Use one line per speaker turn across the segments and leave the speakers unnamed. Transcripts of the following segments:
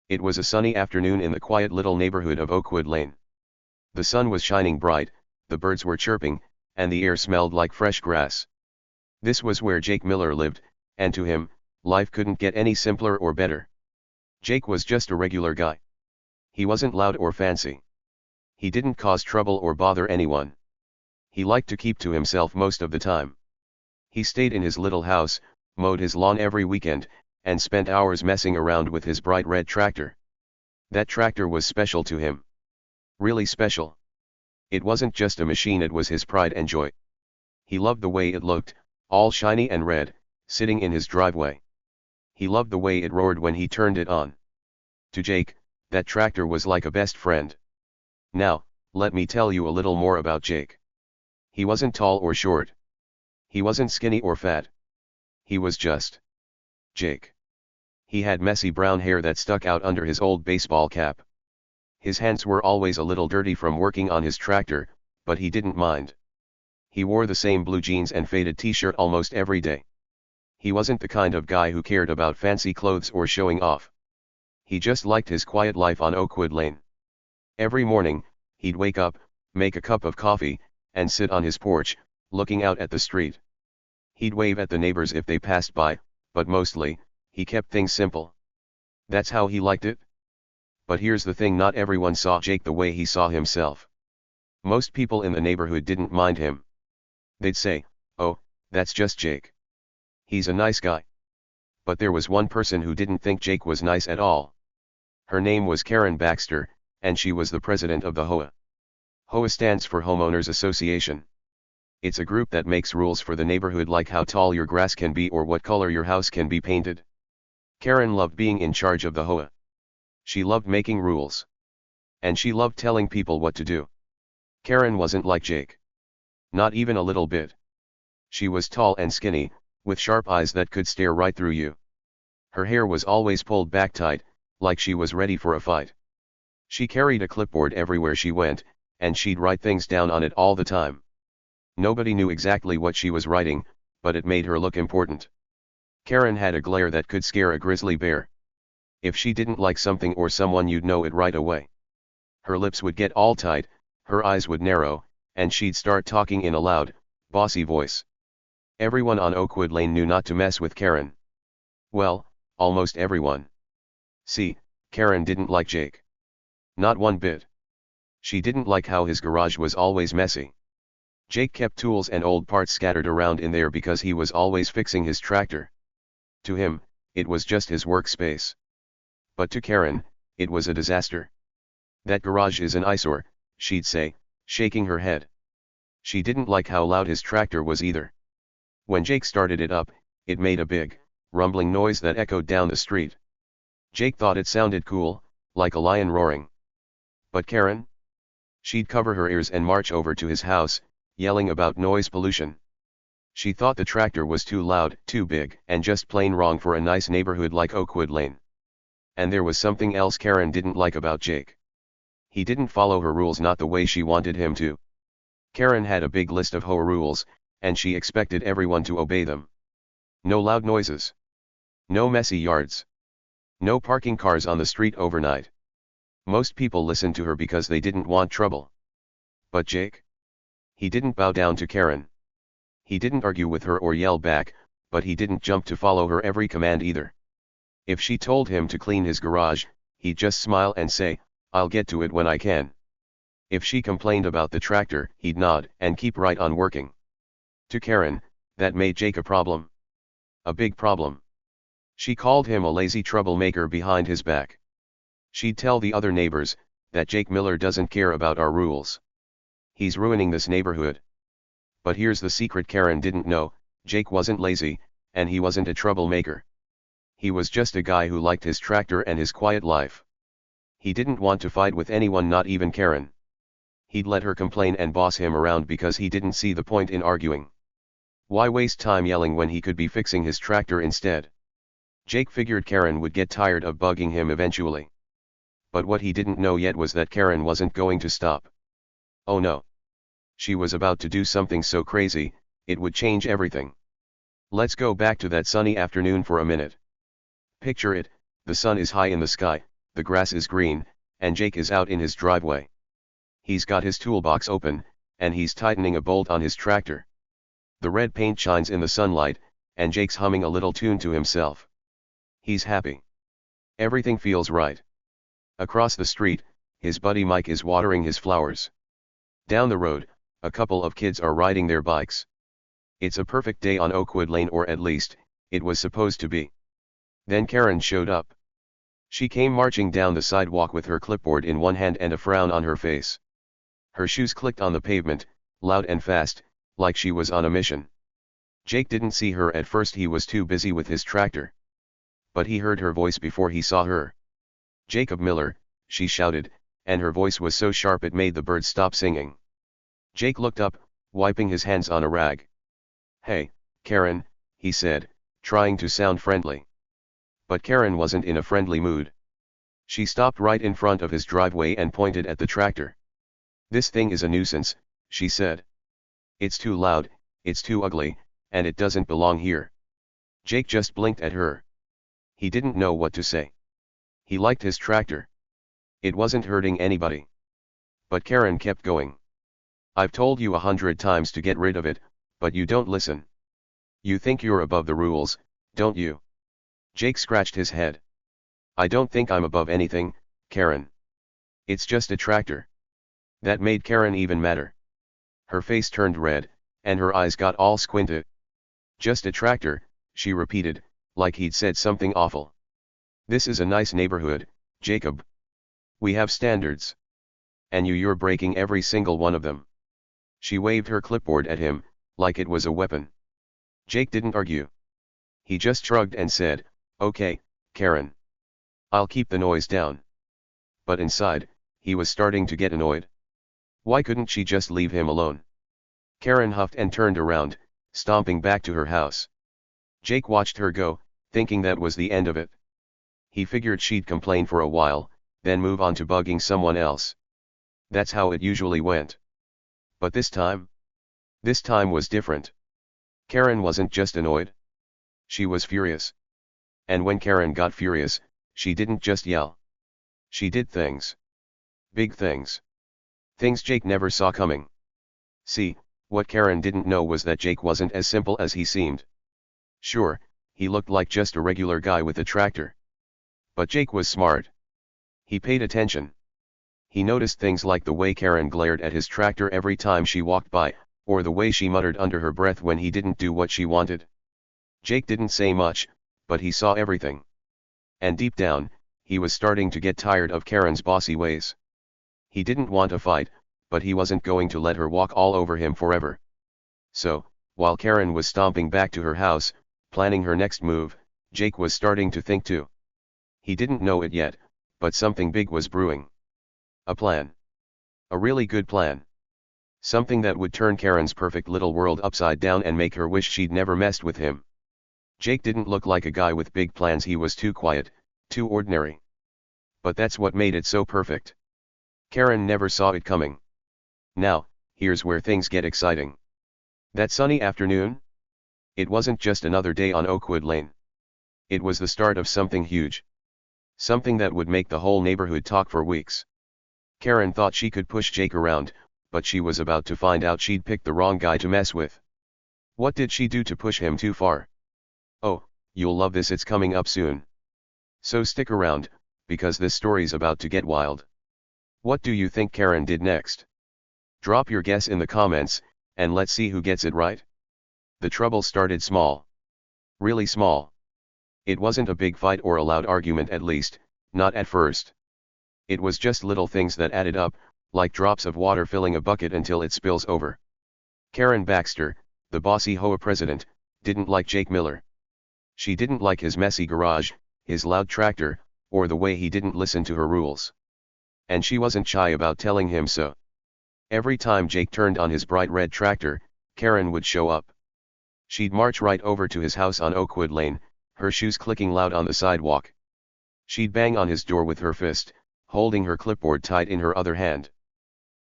It was a sunny afternoon in the quiet little neighborhood of Oakwood Lane. The sun was shining bright, the birds were chirping, and the air smelled like fresh grass. This was where Jake Miller lived, and to him, life couldn't get any simpler or better. Jake was just a regular guy. He wasn't loud or fancy. He didn't cause trouble or bother anyone. He liked to keep to himself most of the time. He stayed in his little house, mowed his lawn every weekend, and spent hours messing around with his bright red tractor. That tractor was special to him. Really special. It wasn't just a machine, it was his pride and joy. He loved the way it looked, all shiny and red, sitting in his driveway. He loved the way it roared when he turned it on. To Jake, that tractor was like a best friend. Now, let me tell you a little more about Jake. He wasn't tall or short. He wasn't skinny or fat. He was just Jake. He had messy brown hair that stuck out under his old baseball cap. His hands were always a little dirty from working on his tractor, but he didn't mind. He wore the same blue jeans and faded t-shirt almost every day. He wasn't the kind of guy who cared about fancy clothes or showing off. He just liked his quiet life on Oakwood Lane. Every morning, he'd wake up, make a cup of coffee, and sit on his porch, looking out at the street. He'd wave at the neighbors if they passed by, but mostly, he kept things simple. That's how he liked it. But here's the thing, not everyone saw Jake the way he saw himself. Most people in the neighborhood didn't mind him. They'd say, "Oh, that's just Jake. He's a nice guy." But there was one person who didn't think Jake was nice at all. Her name was Karen Baxter, and she was the president of the HOA. HOA stands for Homeowners Association. It's a group that makes rules for the neighborhood, like how tall your grass can be or what color your house can be painted. Karen loved being in charge of the HOA. She loved making rules. And she loved telling people what to do. Karen wasn't like Jake. Not even a little bit. She was tall and skinny, with sharp eyes that could stare right through you. Her hair was always pulled back tight, like she was ready for a fight. She carried a clipboard everywhere she went, and she'd write things down on it all the time. Nobody knew exactly what she was writing, but it made her look important. Karen had a glare that could scare a grizzly bear. If she didn't like something or someone, you'd know it right away. Her lips would get all tight, her eyes would narrow, and she'd start talking in a loud, bossy voice. Everyone on Oakwood Lane knew not to mess with Karen. Well, almost everyone. See, Karen didn't like Jake. Not one bit. She didn't like how his garage was always messy. Jake kept tools and old parts scattered around in there because he was always fixing his tractor. To him, it was just his workspace. But to Karen, it was a disaster. "That garage is an eyesore," she'd say, shaking her head. She didn't like how loud his tractor was either. When Jake started it up, it made a big, rumbling noise that echoed down the street. Jake thought it sounded cool, like a lion roaring. But Karen? She'd cover her ears and march over to his house, yelling about noise pollution. She thought the tractor was too loud, too big, and just plain wrong for a nice neighborhood like Oakwood Lane. And there was something else Karen didn't like about Jake. He didn't follow her rules, not the way she wanted him to. Karen had a big list of HOA rules, and she expected everyone to obey them. No loud noises. No messy yards. No parking cars on the street overnight. Most people listened to her because they didn't want trouble. But Jake? He didn't bow down to Karen. He didn't argue with her or yell back, but he didn't jump to follow her every command either. If she told him to clean his garage, he'd just smile and say, "I'll get to it when I can." If she complained about the tractor, he'd nod and keep right on working. To Karen, that made Jake a problem. A big problem. She called him a lazy troublemaker behind his back. She'd tell the other neighbors that Jake Miller doesn't care about our rules. He's ruining this neighborhood. But here's the secret Karen didn't know: Jake wasn't lazy, and he wasn't a troublemaker. He was just a guy who liked his tractor and his quiet life. He didn't want to fight with anyone, not even Karen. He'd let her complain and boss him around because he didn't see the point in arguing. Why waste time yelling when he could be fixing his tractor instead? Jake figured Karen would get tired of bugging him eventually. But what he didn't know yet was that Karen wasn't going to stop. Oh no. She was about to do something so crazy, it would change everything. Let's go back to that sunny afternoon for a minute. Picture it: the sun is high in the sky, the grass is green, and Jake is out in his driveway. He's got his toolbox open, and he's tightening a bolt on his tractor. The red paint shines in the sunlight, and Jake's humming a little tune to himself. He's happy. Everything feels right. Across the street, his buddy Mike is watering his flowers. Down the road, a couple of kids are riding their bikes. It's a perfect day on Oakwood Lane, or at least, it was supposed to be. Then Karen showed up. She came marching down the sidewalk with her clipboard in one hand and a frown on her face. Her shoes clicked on the pavement, loud and fast, like she was on a mission. Jake didn't see her at first, he was too busy with his tractor. But he heard her voice before he saw her. "Jacob Miller," she shouted, and her voice was so sharp it made the birds stop singing. Jake looked up, wiping his hands on a rag. "Hey, Karen," he said, trying to sound friendly. But Karen wasn't in a friendly mood. She stopped right in front of his driveway and pointed at the tractor. "This thing is a nuisance," she said. "It's too loud, it's too ugly, and it doesn't belong here." Jake just blinked at her. He didn't know what to say. He liked his tractor. It wasn't hurting anybody. But Karen kept going. "I've told you 100 times to get rid of it, but you don't listen. You think you're above the rules, don't you?" Jake scratched his head. "I don't think I'm above anything, Karen. It's just a tractor." That made Karen even madder. Her face turned red, and her eyes got all squinted. "Just a tractor," she repeated, like he'd said something awful. "This is a nice neighborhood, Jacob. We have standards. And you're breaking every single one of them." She waved her clipboard at him, like it was a weapon. Jake didn't argue. He just shrugged and said, "Okay, Karen. I'll keep the noise down." But inside, he was starting to get annoyed. Why couldn't she just leave him alone? Karen huffed and turned around, stomping back to her house. Jake watched her go, thinking that was the end of it. He figured she'd complain for a while, then move on to bugging someone else. That's how it usually went. But this time was different. Karen wasn't just annoyed. She was furious. And when Karen got furious, she didn't just yell. She did things. Big things. Things Jake never saw coming. See, what Karen didn't know was that Jake wasn't as simple as he seemed. Sure, he looked like just a regular guy with a tractor. But Jake was smart. He paid attention. He noticed things like the way Karen glared at his tractor every time she walked by, or the way she muttered under her breath when he didn't do what she wanted. Jake didn't say much, but he saw everything. And deep down, he was starting to get tired of Karen's bossy ways. He didn't want a fight, but he wasn't going to let her walk all over him forever. So, while Karen was stomping back to her house, planning her next move, Jake was starting to think too. He didn't know it yet, but something big was brewing. A plan. A really good plan. Something that would turn Karen's perfect little world upside down and make her wish she'd never messed with him. Jake didn't look like a guy with big plans, he was too quiet, too ordinary. But that's what made it so perfect. Karen never saw it coming. Now, here's where things get exciting. That sunny afternoon? It wasn't just another day on Oakwood Lane. It was the start of something huge. Something that would make the whole neighborhood talk for weeks. Karen thought she could push Jake around, but she was about to find out she'd picked the wrong guy to mess with. What did she do to push him too far? Oh, you'll love this, it's coming up soon. So stick around, because this story's about to get wild. What do you think Karen did next? Drop your guess in the comments, and let's see who gets it right. The trouble started small. Really small. It wasn't a big fight or a loud argument, at least, not at first. It was just little things that added up, like drops of water filling a bucket until it spills over. Karen Baxter, the bossy HOA president, didn't like Jake Miller. She didn't like his messy garage, his loud tractor, or the way he didn't listen to her rules. And she wasn't shy about telling him so. Every time Jake turned on his bright red tractor, Karen would show up. She'd march right over to his house on Oakwood Lane, her shoes clicking loud on the sidewalk. She'd bang on his door with her fist, holding her clipboard tight in her other hand.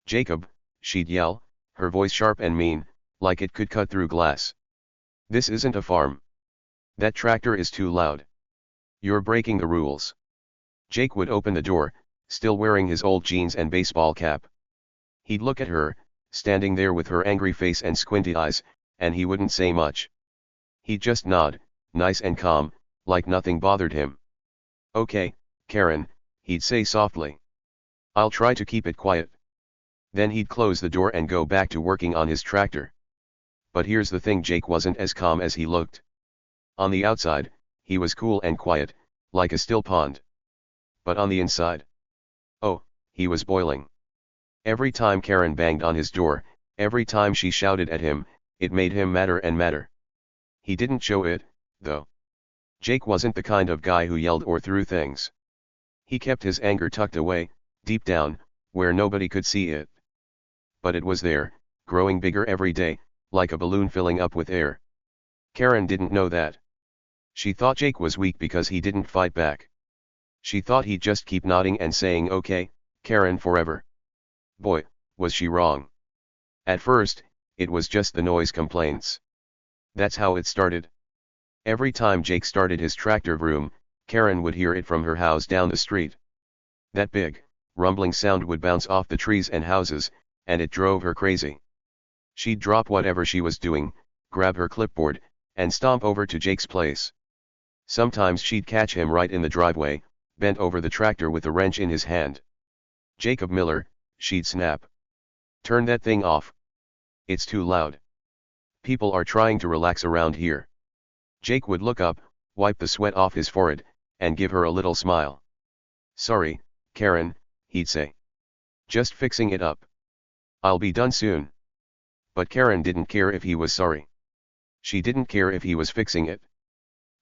"Jacob," she'd yell, her voice sharp and mean, like it could cut through glass. "This isn't a farm. That tractor is too loud. You're breaking the rules. Jake would open the door, still wearing his old jeans and baseball cap. He'd look at her, standing there with her angry face and squinty eyes, and he wouldn't say much. He'd just nod, nice and calm, like nothing bothered him. "Okay, Karen," he'd say softly. "I'll try to keep it quiet." Then he'd close the door and go back to working on his tractor. But here's the thing, Jake wasn't as calm as he looked. On the outside, he was cool and quiet, like a still pond. But on the inside, oh, he was boiling. Every time Karen banged on his door, every time she shouted at him, it made him madder and madder. He didn't show it, though. Jake wasn't the kind of guy who yelled or threw things. He kept his anger tucked away, deep down, where nobody could see it. But it was there, growing bigger every day, like a balloon filling up with air. Karen didn't know that. She thought Jake was weak because he didn't fight back. She thought he'd just keep nodding and saying "okay, Karen" forever. Boy, was she wrong. At first, it was just the noise complaints. That's how it started. Every time Jake started his tractor vroom, Karen would hear it from her house down the street. That big, rumbling sound would bounce off the trees and houses, and it drove her crazy. She'd drop whatever she was doing, grab her clipboard, and stomp over to Jake's place. Sometimes she'd catch him right in the driveway, bent over the tractor with a wrench in his hand. "Jacob Miller," she'd snap. "Turn that thing off. It's too loud. People are trying to relax around here." Jake would look up, wipe the sweat off his forehead, and give her a little smile. "Sorry, Karen," he'd say. "Just fixing it up. I'll be done soon." But Karen didn't care if he was sorry. She didn't care if he was fixing it.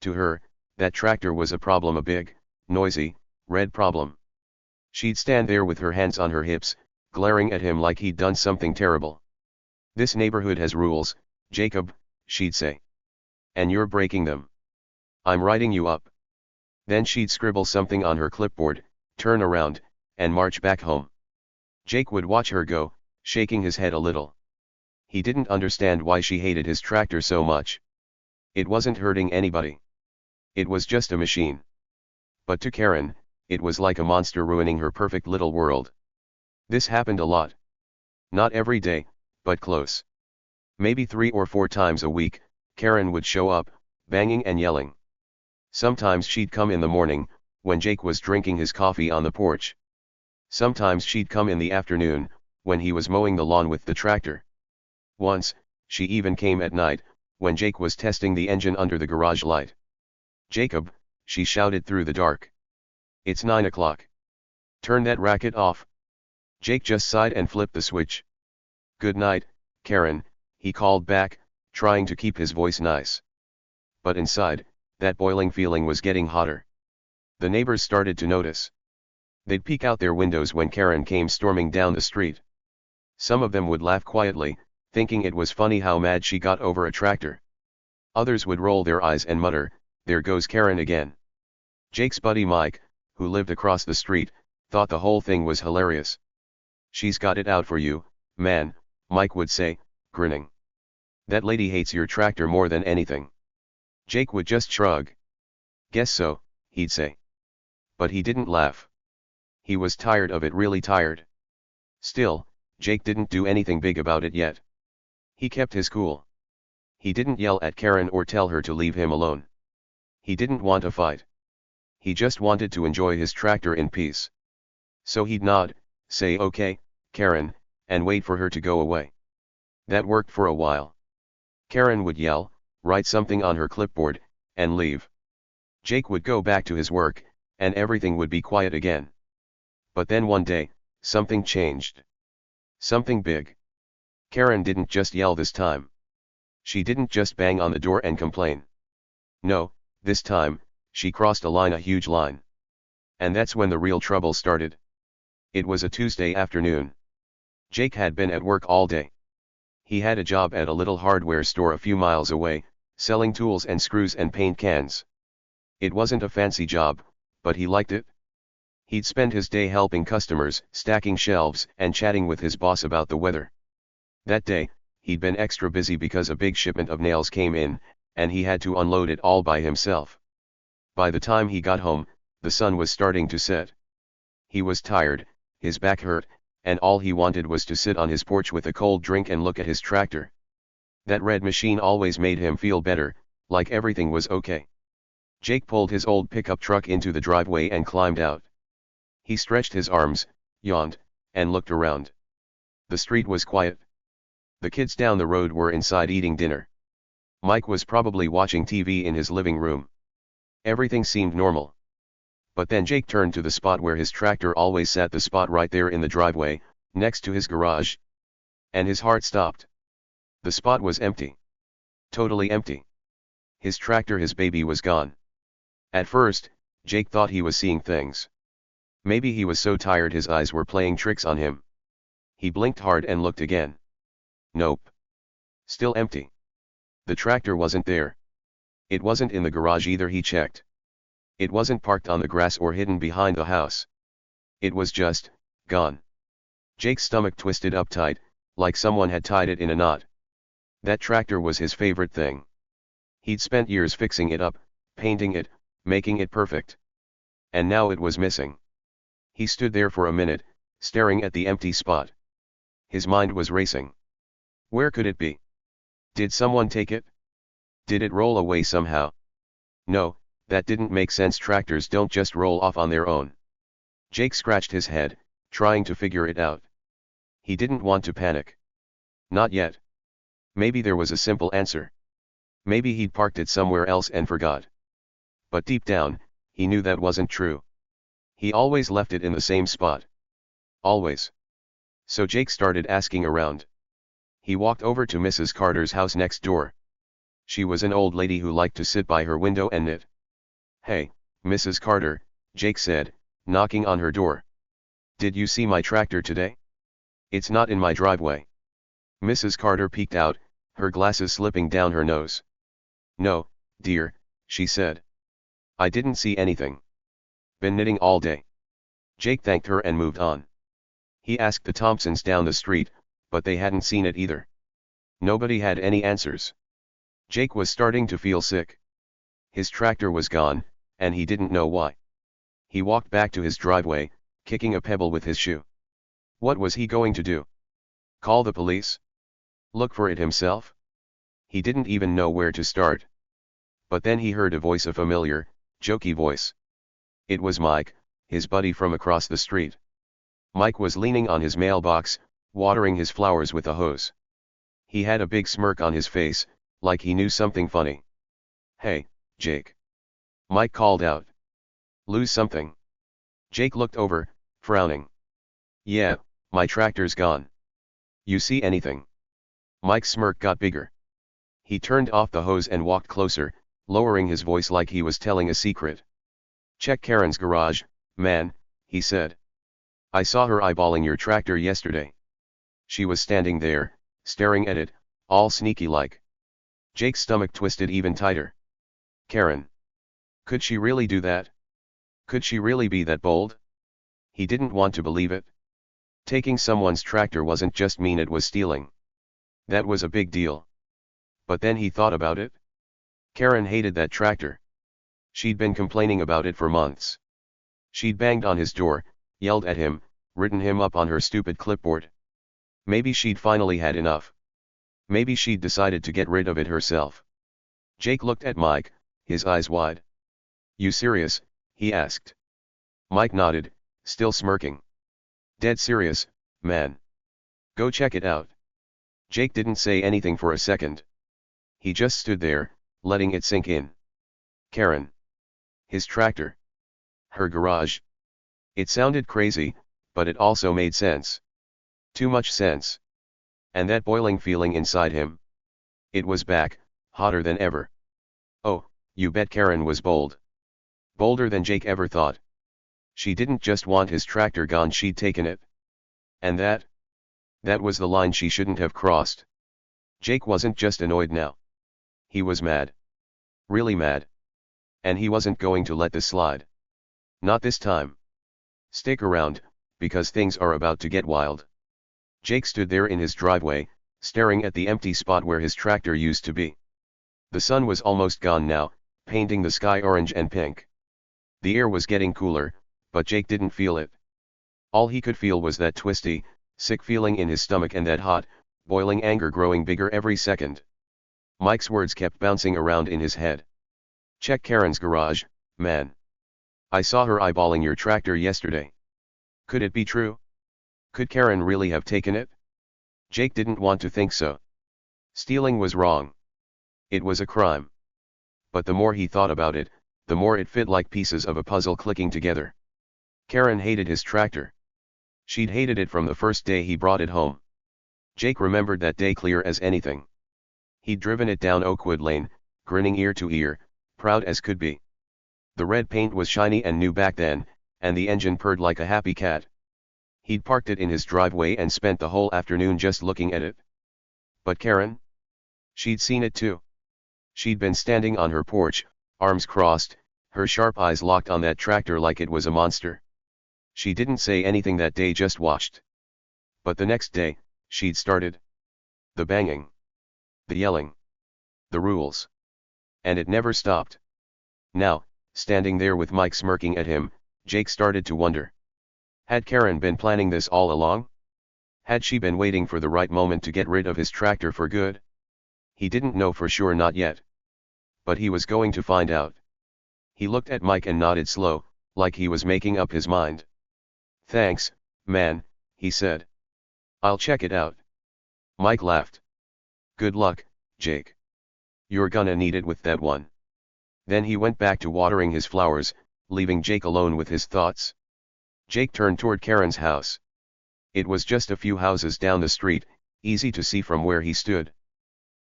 To her, that tractor was a problem, a big, noisy, red problem. She'd stand there with her hands on her hips, glaring at him like he'd done something terrible. "This neighborhood has rules, Jacob," she'd say. "And you're breaking them. I'm writing you up." Then she'd scribble something on her clipboard, turn around, and march back home. Jake would watch her go, shaking his head a little. He didn't understand why she hated his tractor so much. It wasn't hurting anybody. It was just a machine. But to Karen, it was like a monster ruining her perfect little world. This happened a lot. Not every day, but close. Maybe 3 or 4 times a week, Karen would show up, banging and yelling. Sometimes she'd come in the morning, when Jake was drinking his coffee on the porch. Sometimes she'd come in the afternoon, when he was mowing the lawn with the tractor. Once, she even came at night, when Jake was testing the engine under the garage light. "Jacob," she shouted through the dark. "It's 9 o'clock. Turn that racket off." Jake just sighed and flipped the switch. "Good night, Karen," he called back, trying to keep his voice nice. But inside, that boiling feeling was getting hotter. The neighbors started to notice. They'd peek out their windows when Karen came storming down the street. Some of them would laugh quietly, thinking it was funny how mad she got over a tractor. Others would roll their eyes and mutter, "There goes Karen again." Jake's buddy Mike, who lived across the street, thought the whole thing was hilarious. "She's got it out for you, man," Mike would say, grinning. "That lady hates your tractor more than anything." Jake would just shrug. "Guess so," he'd say. But he didn't laugh. He was tired of it, really tired. Still, Jake didn't do anything big about it yet. He kept his cool. He didn't yell at Karen or tell her to leave him alone. He didn't want a fight. He just wanted to enjoy his tractor in peace. So he'd nod, say "Okay, Karen," and wait for her to go away. That worked for a while. Karen would yell, write something on her clipboard, and leave. Jake would go back to his work, and everything would be quiet again. But then one day, something changed. Something big. Karen didn't just yell this time. She didn't just bang on the door and complain. No, this time, she crossed a line, a huge line. And that's when the real trouble started. It was a Tuesday afternoon. Jake had been at work all day. He had a job at a little hardware store a few miles away, selling tools and screws and paint cans. It wasn't a fancy job, but he liked it. He'd spend his day helping customers, stacking shelves, and chatting with his boss about the weather. That day, he'd been extra busy because a big shipment of nails came in, and he had to unload it all by himself. By the time he got home, The sun was starting to set. He was tired, his back hurt, and all he wanted was to sit on his porch with a cold drink and look at his tractor. That red machine always made him feel better, like everything was okay. Jake pulled his old pickup truck into the driveway and climbed out. He stretched his arms, yawned, and looked around. The street was quiet. The kids down the road were inside eating dinner. Mike was probably watching TV in his living room. Everything seemed normal. But then Jake turned to the spot where his tractor always sat, the spot right there in the driveway, next to his garage. And his heart stopped. The spot was empty. Totally empty. His tractor, his baby, was gone. At first, Jake thought he was seeing things. Maybe he was so tired his eyes were playing tricks on him. He blinked hard and looked again. Nope. Still empty. The tractor wasn't there. It wasn't in the garage either, he checked. It wasn't parked on the grass or hidden behind the house. It was just gone. Jake's stomach twisted up tight, like someone had tied it in a knot. That tractor was his favorite thing. He'd spent years fixing it up, painting it, making it perfect. And now it was missing. He stood there for a minute, staring at the empty spot. His mind was racing. Where could it be? Did someone take it? Did it roll away somehow? No, that didn't make sense. Tractors don't just roll off on their own. Jake scratched his head, trying to figure it out. He didn't want to panic. Not yet. Maybe there was a simple answer. Maybe he'd parked it somewhere else and forgot. But deep down, he knew that wasn't true. He always left it in the same spot. Always. So Jake started asking around. He walked over to Mrs. Carter's house next door. She was an old lady who liked to sit by her window and knit. "Hey, Mrs. Carter," Jake said, knocking on her door. "Did you see my tractor today? It's not in my driveway." Mrs. Carter peeked out, her glasses slipping down her nose. "No, dear," she said. "I didn't see anything. Been knitting all day." Jake thanked her and moved on. He asked the Thompsons down the street, but they hadn't seen it either. Nobody had any answers. Jake was starting to feel sick. His tractor was gone, and he didn't know why. He walked back to his driveway, kicking a pebble with his shoe. What was he going to do? Call the police? Look for it himself? He didn't even know where to start. But then he heard a voice, a familiar, jokey voice. It was Mike, his buddy from across the street. Mike was leaning on his mailbox, watering his flowers with a hose. He had a big smirk on his face, like he knew something funny. "Hey, Jake." Mike called out. "Lose something?" Jake looked over, frowning. "Yeah, my tractor's gone." "You see anything?" Mike's smirk got bigger. He turned off the hose and walked closer, lowering his voice like he was telling a secret. "Check Karen's garage, man," he said. "I saw her eyeballing your tractor yesterday. She was standing there, staring at it, all sneaky-like." Jake's stomach twisted even tighter. Karen. Could she really do that? Could she really be that bold? He didn't want to believe it. Taking someone's tractor wasn't just mean, it was stealing. That was a big deal. But then he thought about it. Karen hated that tractor. She'd been complaining about it for months. She'd banged on his door, yelled at him, written him up on her stupid clipboard. Maybe she'd finally had enough. Maybe she'd decided to get rid of it herself. Jake looked at Mike, his eyes wide. "You serious?" he asked. Mike nodded, still smirking. "Dead serious, man. Go check it out." Jake didn't say anything for a second. He just stood there, letting it sink in. Karen. His tractor. Her garage. It sounded crazy, but it also made sense. Too much sense. And that boiling feeling inside him. It was back, hotter than ever. Oh, you bet Karen was bold. Bolder than Jake ever thought. She didn't just want his tractor gone, she'd taken it. And that was the line she shouldn't have crossed. Jake wasn't just annoyed now. He was mad. Really mad. And he wasn't going to let this slide. Not this time. Stick around, because things are about to get wild. Jake stood there in his driveway, staring at the empty spot where his tractor used to be. The sun was almost gone now, painting the sky orange and pink. The air was getting cooler, but Jake didn't feel it. All he could feel was that twisty, sick feeling in his stomach and that hot, boiling anger growing bigger every second. Mike's words kept bouncing around in his head. Check Karen's garage, man. I saw her eyeballing your tractor yesterday. Could it be true? Could Karen really have taken it? Jake didn't want to think so. Stealing was wrong. It was a crime. But the more he thought about it, the more it fit like pieces of a puzzle clicking together. Karen hated his tractor. She'd hated it from the first day he brought it home. Jake remembered that day clear as anything. He'd driven it down Oakwood Lane, grinning ear to ear, proud as could be. The red paint was shiny and new back then, and the engine purred like a happy cat. He'd parked it in his driveway and spent the whole afternoon just looking at it. But Karen? She'd seen it too. She'd been standing on her porch, arms crossed, her sharp eyes locked on that tractor like it was a monster. She didn't say anything that day, just watched. But the next day, she'd started. The banging. The yelling. The rules. And it never stopped. Now, standing there with Mike smirking at him, Jake started to wonder. Had Karen been planning this all along? Had she been waiting for the right moment to get rid of his tractor for good? He didn't know for sure, not yet. But he was going to find out. He looked at Mike and nodded slow, like he was making up his mind. Thanks, man, he said. I'll check it out. Mike laughed. Good luck, Jake. You're gonna need it with that one. Then he went back to watering his flowers, leaving Jake alone with his thoughts. Jake turned toward Karen's house. It was just a few houses down the street, easy to see from where he stood.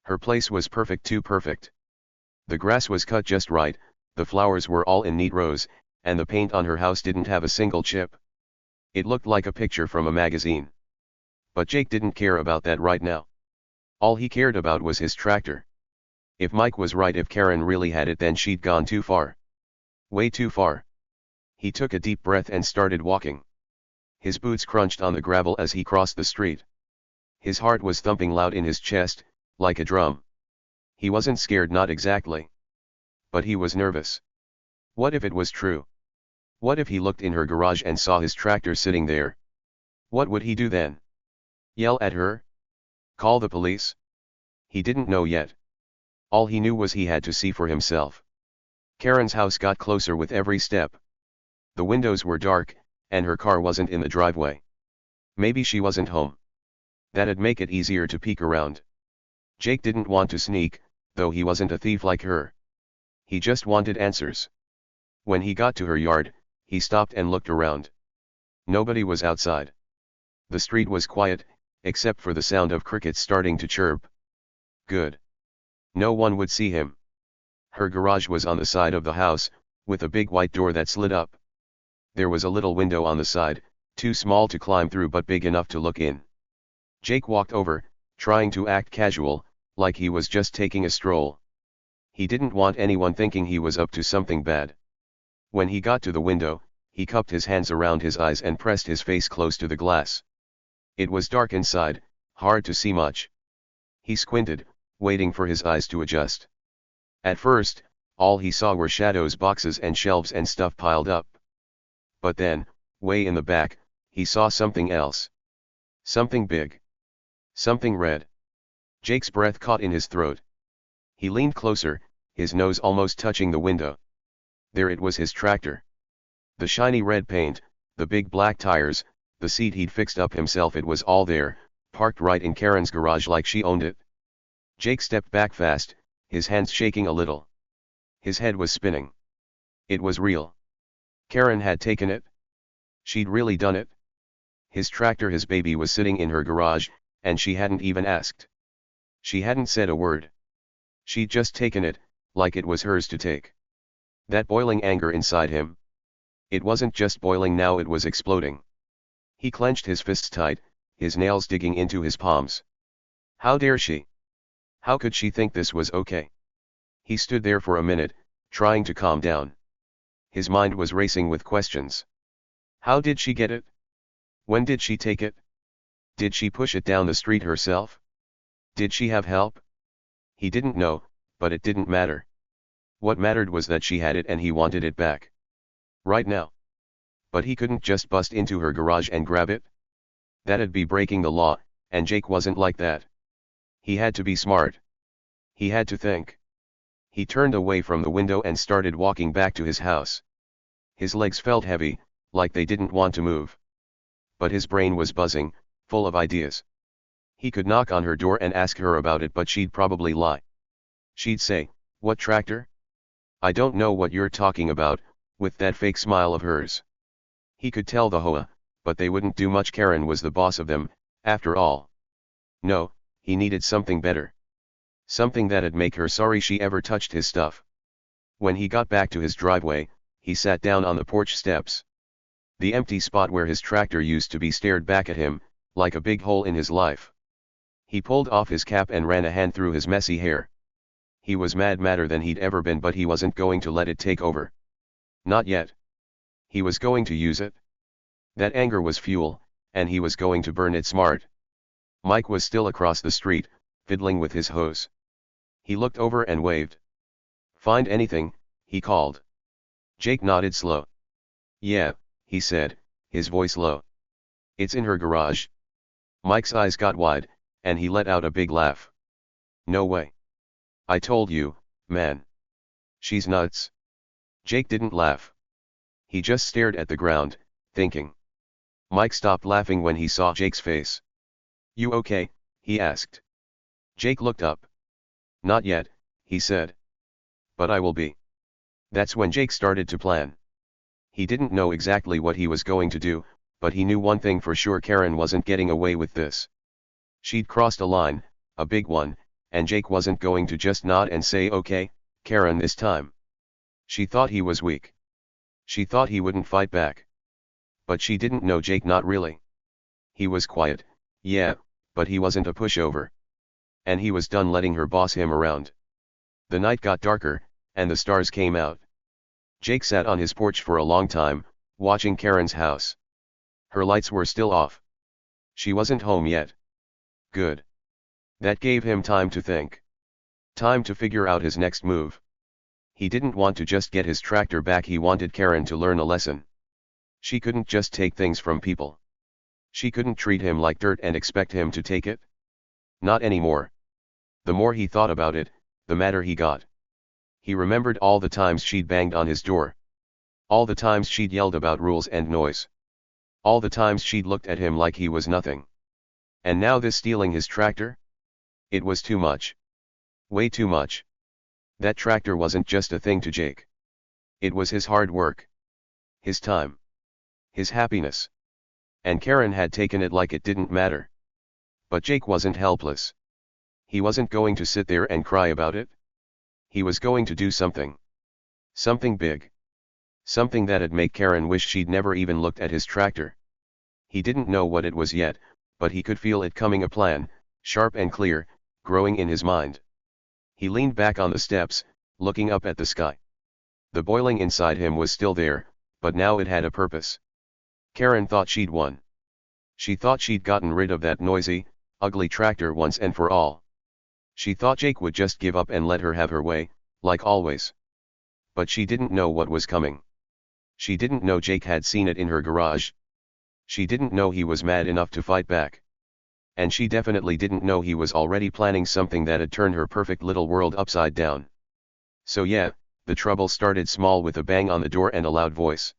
Her place was perfect, too perfect. The grass was cut just right, the flowers were all in neat rows, and the paint on her house didn't have a single chip. It looked like a picture from a magazine. But Jake didn't care about that right now. All he cared about was his tractor. If Mike was right, if Karen really had it, then she'd gone too far. Way too far. He took a deep breath and started walking. His boots crunched on the gravel as he crossed the street. His heart was thumping loud in his chest, like a drum. He wasn't scared, not exactly. But he was nervous. What if it was true? What if he looked in her garage and saw his tractor sitting there? What would he do then? Yell at her? Call the police? He didn't know yet. All he knew was he had to see for himself. Karen's house got closer with every step. The windows were dark, and her car wasn't in the driveway. Maybe she wasn't home. That'd make it easier to peek around. Jake didn't want to sneak, though he wasn't a thief like her. He just wanted answers. When he got to her yard, he stopped and looked around. Nobody was outside. The street was quiet, except for the sound of crickets starting to chirp. Good. No one would see him. Her garage was on the side of the house, with a big white door that slid up. There was a little window on the side, too small to climb through but big enough to look in. Jake walked over, trying to act casual, like he was just taking a stroll. He didn't want anyone thinking he was up to something bad. When he got to the window, he cupped his hands around his eyes and pressed his face close to the glass. It was dark inside, hard to see much. He squinted, waiting for his eyes to adjust. At first, all he saw were shadows, boxes and shelves and stuff piled up. But then, way in the back, he saw something else. Something big. Something red. Jake's breath caught in his throat. He leaned closer, his nose almost touching the window. There it was, his tractor. The shiny red paint, the big black tires, the seat he'd fixed up himself, it was all there, parked right in Karen's garage like she owned it. Jake stepped back fast, his hands shaking a little. His head was spinning. It was real. Karen had taken it. She'd really done it. His tractor, his baby, was sitting in her garage, and she hadn't even asked. She hadn't said a word. She'd just taken it, like it was hers to take. That boiling anger inside him. It wasn't just boiling now, it was exploding. He clenched his fists tight, his nails digging into his palms. How dare she? How could she think this was okay? He stood there for a minute, trying to calm down. His mind was racing with questions. How did she get it? When did she take it? Did she push it down the street herself? Did she have help? He didn't know, but it didn't matter. What mattered was that she had it and he wanted it back. Right now. But he couldn't just bust into her garage and grab it. That'd be breaking the law, and Jake wasn't like that. He had to be smart. He had to think. He turned away from the window and started walking back to his house. His legs felt heavy, like they didn't want to move. But his brain was buzzing, full of ideas. He could knock on her door and ask her about it, but she'd probably lie. She'd say, "What tractor? I don't know what you're talking about," with that fake smile of hers. He could tell the HOA, but they wouldn't do much. Karen was the boss of them, after all. No, he needed something better. Something that'd make her sorry she ever touched his stuff. When he got back to his driveway, he sat down on the porch steps. The empty spot where his tractor used to be stared back at him, like a big hole in his life. He pulled off his cap and ran a hand through his messy hair. He was madder than he'd ever been, but he wasn't going to let it take over. Not yet. He was going to use it. That anger was fuel, and he was going to burn it smart. Mike was still across the street, fiddling with his hose. He looked over and waved. "Find anything?" he called. Jake nodded slow. "Yeah," he said, his voice low. "It's in her garage." Mike's eyes got wide, and he let out a big laugh. "No way. I told you, man. She's nuts." Jake didn't laugh. He just stared at the ground, thinking. Mike stopped laughing when he saw Jake's face. "You okay?" he asked. Jake looked up. "Not yet," he said. "But I will be." That's when Jake started to plan. He didn't know exactly what he was going to do, but he knew one thing for sure: Karen wasn't getting away with this. She'd crossed a line, a big one, and Jake wasn't going to just nod and say, "Okay, Karen, this time." She thought he was weak. She thought he wouldn't fight back. But she didn't know Jake, not really. He was quiet, yeah, but he wasn't a pushover. And he was done letting her boss him around. The night got darker, and the stars came out. Jake sat on his porch for a long time, watching Karen's house. Her lights were still off. She wasn't home yet. Good. That gave him time to think. Time to figure out his next move. He didn't want to just get his tractor back, he wanted Karen to learn a lesson. She couldn't just take things from people. She couldn't treat him like dirt and expect him to take it. Not anymore. The more he thought about it, the madder he got. He remembered all the times she'd banged on his door. All the times she'd yelled about rules and noise. All the times she'd looked at him like he was nothing. And now this stealing his tractor? It was too much. Way too much. That tractor wasn't just a thing to Jake. It was his hard work. His time. His happiness. And Karen had taken it like it didn't matter. But Jake wasn't helpless. He wasn't going to sit there and cry about it. He was going to do something. Something big. Something that'd make Karen wish she'd never even looked at his tractor. He didn't know what it was yet, but he could feel it coming, a plan, sharp and clear, growing in his mind. He leaned back on the steps, looking up at the sky. The boiling inside him was still there, but now it had a purpose. Karen thought she'd won. She thought she'd gotten rid of that noisy, ugly tractor once and for all. She thought Jake would just give up and let her have her way, like always. But she didn't know what was coming. She didn't know Jake had seen it in her garage. She didn't know he was mad enough to fight back. And she definitely didn't know he was already planning something that'd turn her perfect little world upside down. So yeah, the trouble started small, with a bang on the door and a loud voice.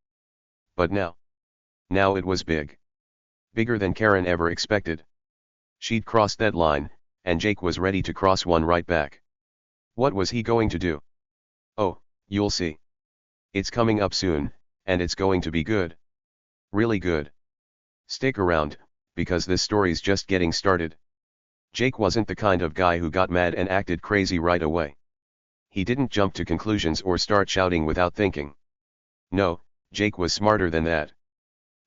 But now it was big. Bigger than Karen ever expected. She'd crossed that line, and Jake was ready to cross one right back. What was he going to do? Oh, you'll see. It's coming up soon, and it's going to be good. Really good. Stick around, because this story's just getting started. Jake wasn't the kind of guy who got mad and acted crazy right away. He didn't jump to conclusions or start shouting without thinking. No, Jake was smarter than that.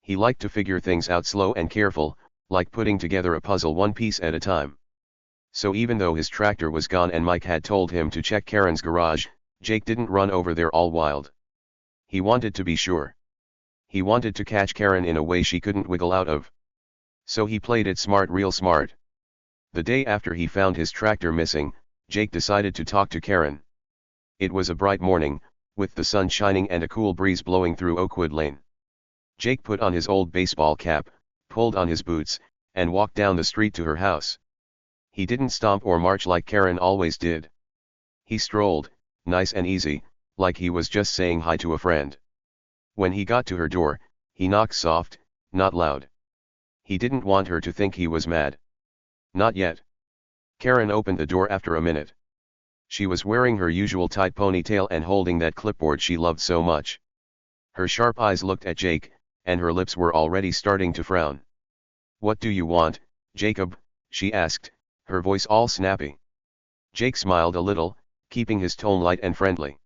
He liked to figure things out slow and careful, like putting together a puzzle one piece at a time. So even though his tractor was gone and Mike had told him to check Karen's garage, Jake didn't run over there all wild. He wanted to be sure. He wanted to catch Karen in a way she couldn't wiggle out of. So he played it smart, real smart. The day after he found his tractor missing, Jake decided to talk to Karen. It was a bright morning, with the sun shining and a cool breeze blowing through Oakwood Lane. Jake put on his old baseball cap, pulled on his boots, and walked down the street to her house. He didn't stomp or march like Karen always did. He strolled, nice and easy, like he was just saying hi to a friend. When he got to her door, he knocked soft, not loud. He didn't want her to think he was mad. Not yet. Karen opened the door after a minute. She was wearing her usual tight ponytail and holding that clipboard she loved so much. Her sharp eyes looked at Jake, and her lips were already starting to frown. "What do you want, Jacob?" she asked, her voice all snappy. Jake smiled a little, keeping his tone light and friendly.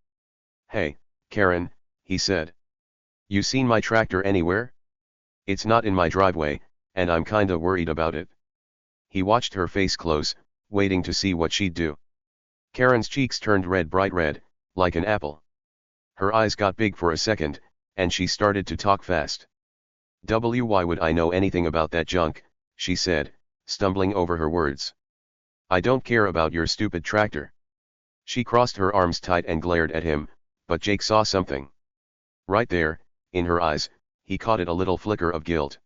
"Hey, Karen," he said. "You seen my tractor anywhere? It's not in my driveway, and I'm kinda worried about it." He watched her face close, waiting to see what she'd do. Karen's cheeks turned red, bright red, like an apple. Her eyes got big for a second, and she started to talk fast. "Why would I know anything about that junk?" she said, stumbling over her words. "I don't care about your stupid tractor." She crossed her arms tight and glared at him, but Jake saw something. Right there, in her eyes, he caught it, a little flicker of guilt.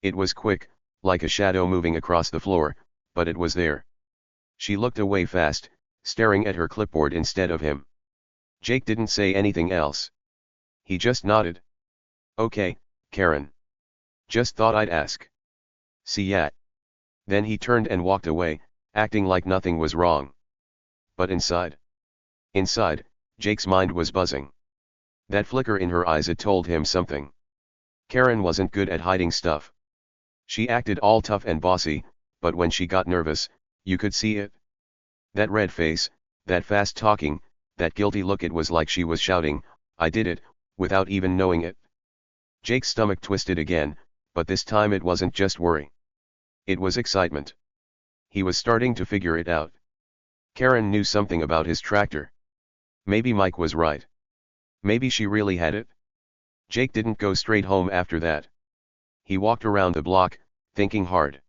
It was quick, like a shadow moving across the floor, but it was there. She looked away fast, staring at her clipboard instead of him. Jake didn't say anything else. He just nodded. "Okay, Karen. Just thought I'd ask. See ya." Then he turned and walked away, acting like nothing was wrong. But inside, Jake's mind was buzzing. That flicker in her eyes, it told him something. Karen wasn't good at hiding stuff. She acted all tough and bossy, but when she got nervous, you could see it. That red face, that fast talking, that guilty look, it was like she was shouting, "I did it," without even knowing it. Jake's stomach twisted again, but this time it wasn't just worry. It was excitement. He was starting to figure it out. Karen knew something about his tractor. Maybe Mike was right. Maybe she really had it. Jake didn't go straight home after that. He walked around the block, thinking hard.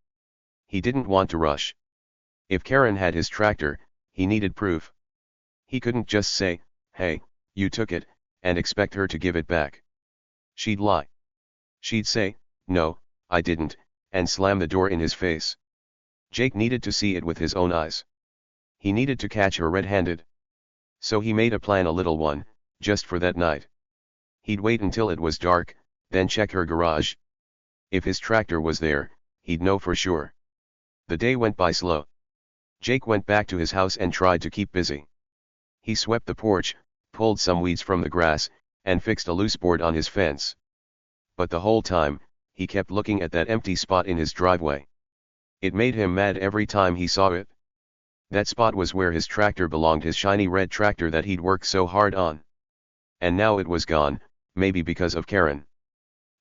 He didn't want to rush. If Karen had his tractor, he needed proof. He couldn't just say, "Hey, you took it," and expect her to give it back. She'd lie. She'd say, "No, I didn't," and slam the door in his face. Jake needed to see it with his own eyes. He needed to catch her red-handed. So he made a plan, a little one, just for that night. He'd wait until it was dark, then check her garage. If his tractor was there, he'd know for sure. The day went by slow. Jake went back to his house and tried to keep busy. He swept the porch, pulled some weeds from the grass, and fixed a loose board on his fence. But the whole time, he kept looking at that empty spot in his driveway. It made him mad every time he saw it. That spot was where his tractor belonged, his shiny red tractor that he'd worked so hard on. And now it was gone, maybe because of Karen.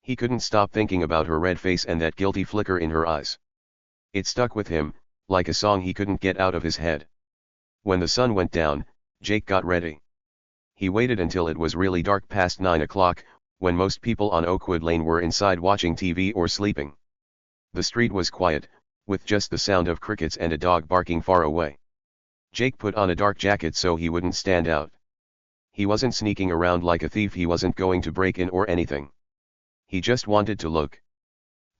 He couldn't stop thinking about her red face and that guilty flicker in her eyes. It stuck with him, like a song he couldn't get out of his head. When the sun went down, Jake got ready. He waited until it was really dark, past 9 o'clock, when most people on Oakwood Lane were inside watching TV or sleeping. The street was quiet, with just the sound of crickets and a dog barking far away. Jake put on a dark jacket so he wouldn't stand out. He wasn't sneaking around like a thief, he wasn't going to break in or anything. He just wanted to look.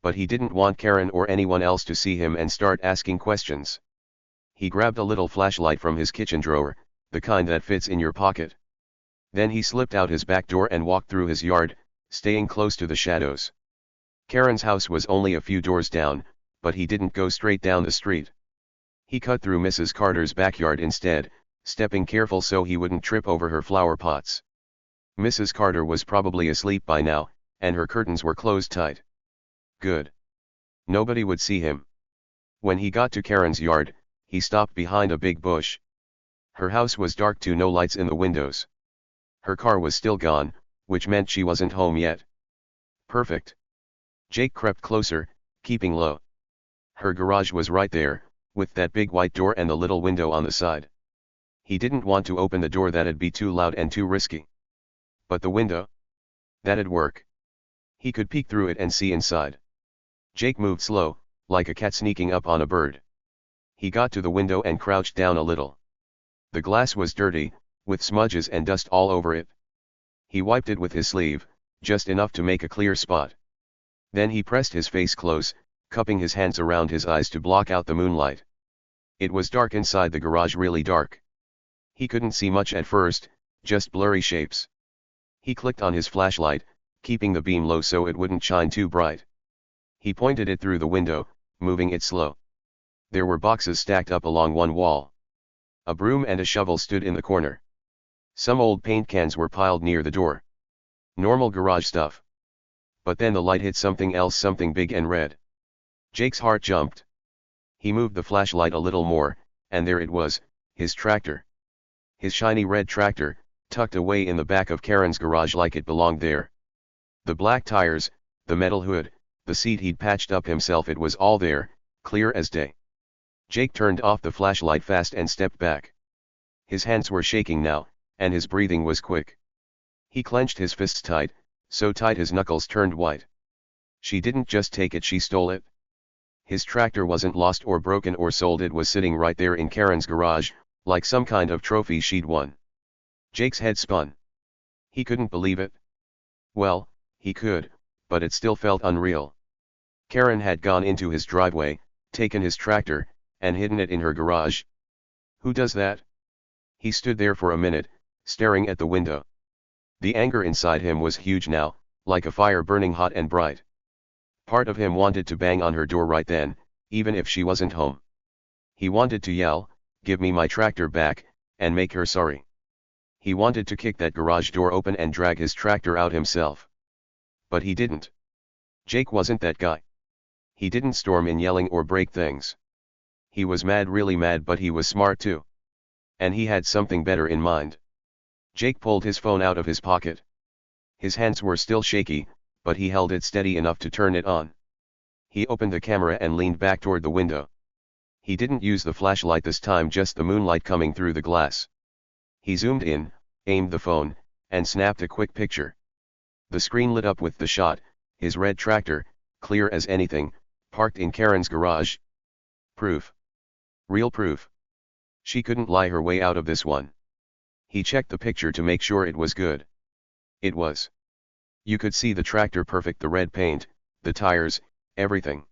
But he didn't want Karen or anyone else to see him and start asking questions. He grabbed a little flashlight from his kitchen drawer, the kind that fits in your pocket. Then he slipped out his back door and walked through his yard, staying close to the shadows. Karen's house was only a few doors down, but he didn't go straight down the street. He cut through Mrs. Carter's backyard instead, stepping careful so he wouldn't trip over her flower pots. Mrs. Carter was probably asleep by now, and her curtains were closed tight. Good. Nobody would see him. When he got to Karen's yard, he stopped behind a big bush. Her house was dark too, no lights in the windows. Her car was still gone, which meant she wasn't home yet. Perfect. Jake crept closer, keeping low. Her garage was right there, with that big white door and the little window on the side. He didn't want to open the door, that'd be too loud and too risky. But the window? That'd work. He could peek through it and see inside. Jake moved slow, like a cat sneaking up on a bird. He got to the window and crouched down a little. The glass was dirty, with smudges and dust all over it. He wiped it with his sleeve, just enough to make a clear spot. Then he pressed his face close, cupping his hands around his eyes to block out the moonlight. It was dark inside the garage, really dark. He couldn't see much at first, just blurry shapes. He clicked on his flashlight, keeping the beam low so it wouldn't shine too bright. He pointed it through the window, moving it slow. There were boxes stacked up along one wall. A broom and a shovel stood in the corner. Some old paint cans were piled near the door. Normal garage stuff. But then the light hit something else, something big and red. Jake's heart jumped. He moved the flashlight a little more, and there it was, his tractor. His shiny red tractor, tucked away in the back of Karen's garage like it belonged there. The black tires, the metal hood, the seat he'd patched up himself, it was all there, clear as day. Jake turned off the flashlight fast and stepped back. His hands were shaking now, and his breathing was quick. He clenched his fists tight, so tight his knuckles turned white. She didn't just take it, she stole it. His tractor wasn't lost or broken or sold, it was sitting right there in Karen's garage, like some kind of trophy she'd won. Jake's head spun. He couldn't believe it. Well, he could, but it still felt unreal. Karen had gone into his driveway, taken his tractor, and hidden it in her garage. Who does that? He stood there for a minute, staring at the window. The anger inside him was huge now, like a fire burning hot and bright. Part of him wanted to bang on her door right then, even if she wasn't home. He wanted to yell, "Give me my tractor back," and make her sorry. He wanted to kick that garage door open and drag his tractor out himself. But he didn't. Jake wasn't that guy. He didn't storm in yelling or break things. He was mad, really mad, but he was smart too. And he had something better in mind. Jake pulled his phone out of his pocket. His hands were still shaky, but he held it steady enough to turn it on. He opened the camera and leaned back toward the window. He didn't use the flashlight this time, just the moonlight coming through the glass. He zoomed in, aimed the phone, and snapped a quick picture. The screen lit up with the shot, his red tractor, clear as anything, parked in Karen's garage. Proof. Real proof. She couldn't lie her way out of this one. He checked the picture to make sure it was good. It was. You could see the tractor perfect, the red paint, the tires, everything.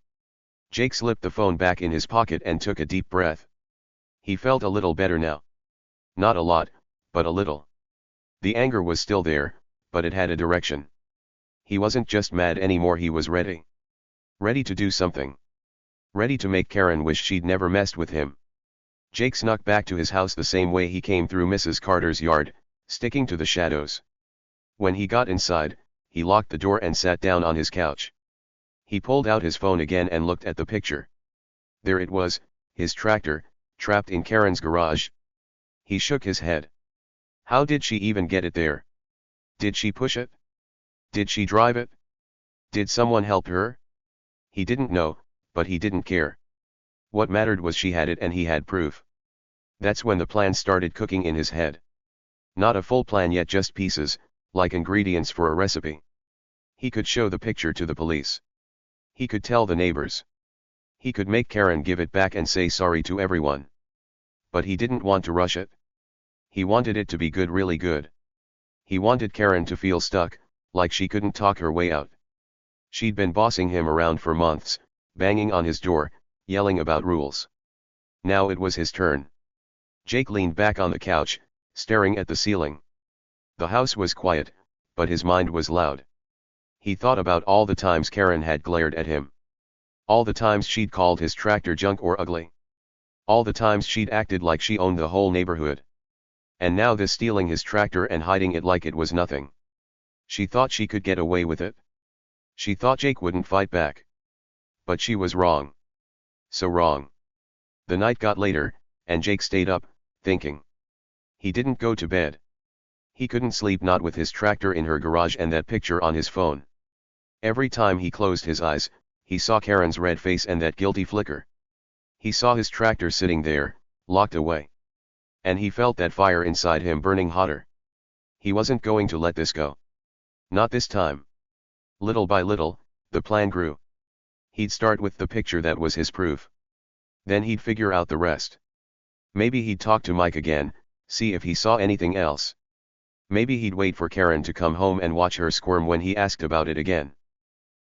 Jake slipped the phone back in his pocket and took a deep breath. He felt a little better now. Not a lot, but a little. The anger was still there, but it had a direction. He wasn't just mad anymore, he was ready. Ready to do something. Ready to make Karen wish she'd never messed with him. Jake snuck back to his house the same way he came, through Mrs. Carter's yard, sticking to the shadows. When he got inside, he locked the door and sat down on his couch. He pulled out his phone again and looked at the picture. There it was, his tractor, trapped in Karen's garage. He shook his head. How did she even get it there? Did she push it? Did she drive it? Did someone help her? He didn't know, but he didn't care. What mattered was she had it and he had proof. That's when the plan started cooking in his head. Not a full plan yet, just pieces, like ingredients for a recipe. He could show the picture to the police. He could tell the neighbors. He could make Karen give it back and say sorry to everyone. But he didn't want to rush it. He wanted it to be good, really good. He wanted Karen to feel stuck, like she couldn't talk her way out. She'd been bossing him around for months, banging on his door, yelling about rules. Now it was his turn. Jake leaned back on the couch, staring at the ceiling. The house was quiet, but his mind was loud. He thought about all the times Karen had glared at him. All the times she'd called his tractor junk or ugly. All the times she'd acted like she owned the whole neighborhood. And now this, stealing his tractor and hiding it like it was nothing. She thought she could get away with it. She thought Jake wouldn't fight back. But she was wrong. So wrong. The night got later, and Jake stayed up, thinking. He didn't go to bed. He couldn't sleep, not with his tractor in her garage and that picture on his phone. Every time he closed his eyes, he saw Karen's red face and that guilty flicker. He saw his tractor sitting there, locked away. And he felt that fire inside him burning hotter. He wasn't going to let this go. Not this time. Little by little, the plan grew. He'd start with the picture that was his proof. Then he'd figure out the rest. Maybe he'd talk to Mike again, see if he saw anything else. Maybe he'd wait for Karen to come home and watch her squirm when he asked about it again.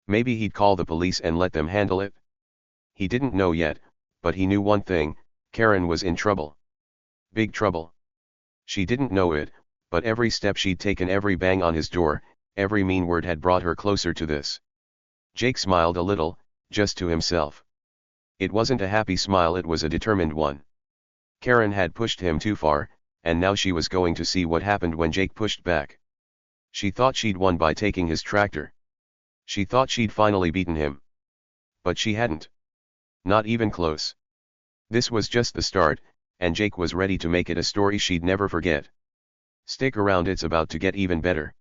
Maybe he'd call the police and let them handle it. He didn't know yet, but he knew one thing: Karen was in trouble. Big trouble. She didn't know it, but every step she'd taken, every bang on his door, every mean word had brought her closer to this. Jake smiled a little, just to himself. It wasn't a happy smile, it was a determined one. Karen had pushed him too far, and now she was going to see what happened when Jake pushed back. She thought she'd won by taking his tractor. She thought she'd finally beaten him. But she hadn't. Not even close. This was just the start, and Jake was ready to make it a story she'd never forget. Stick around, it's about to get even better.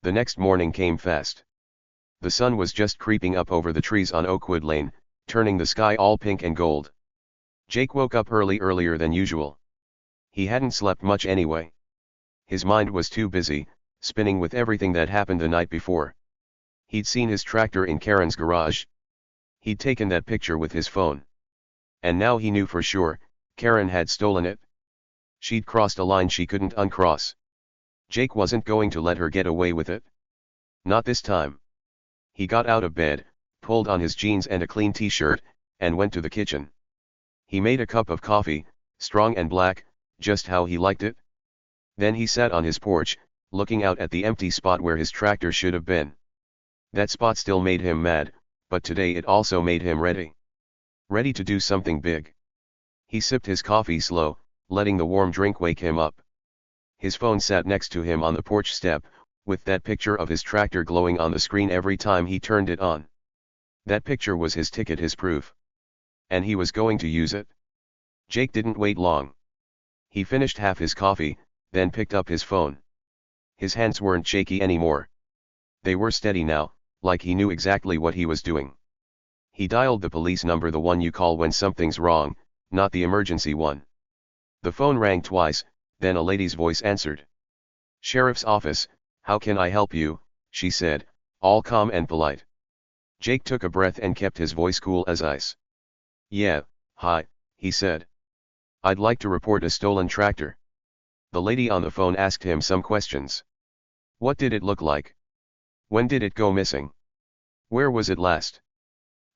The next morning came fast. The sun was just creeping up over the trees on Oakwood Lane, turning the sky all pink and gold. Jake woke up earlier than usual. He hadn't slept much anyway. His mind was too busy, spinning with everything that happened the night before. He'd seen his tractor in Karen's garage. He'd taken that picture with his phone. And now he knew for sure, Karen had stolen it. She'd crossed a line she couldn't uncross. Jake wasn't going to let her get away with it. Not this time. He got out of bed, pulled on his jeans and a clean t-shirt, and went to the kitchen. He made a cup of coffee, strong and black, just how he liked it. Then he sat on his porch, looking out at the empty spot where his tractor should have been. That spot still made him mad, but today it also made him ready. Ready to do something big. He sipped his coffee slow, letting the warm drink wake him up. His phone sat next to him on the porch step, with that picture of his tractor glowing on the screen every time he turned it on. That picture was his ticket, his proof. And he was going to use it. Jake didn't wait long. He finished half his coffee, then picked up his phone. His hands weren't shaky anymore. They were steady now, like he knew exactly what he was doing. He dialed the police number, the one you call when something's wrong, not the emergency one. The phone rang twice, then a lady's voice answered. "Sheriff's office, how can I help you?" she said, all calm and polite. Jake took a breath and kept his voice cool as ice. "Yeah, hi," he said. "I'd like to report a stolen tractor." The lady on the phone asked him some questions. What did it look like? When did it go missing? Where was it last?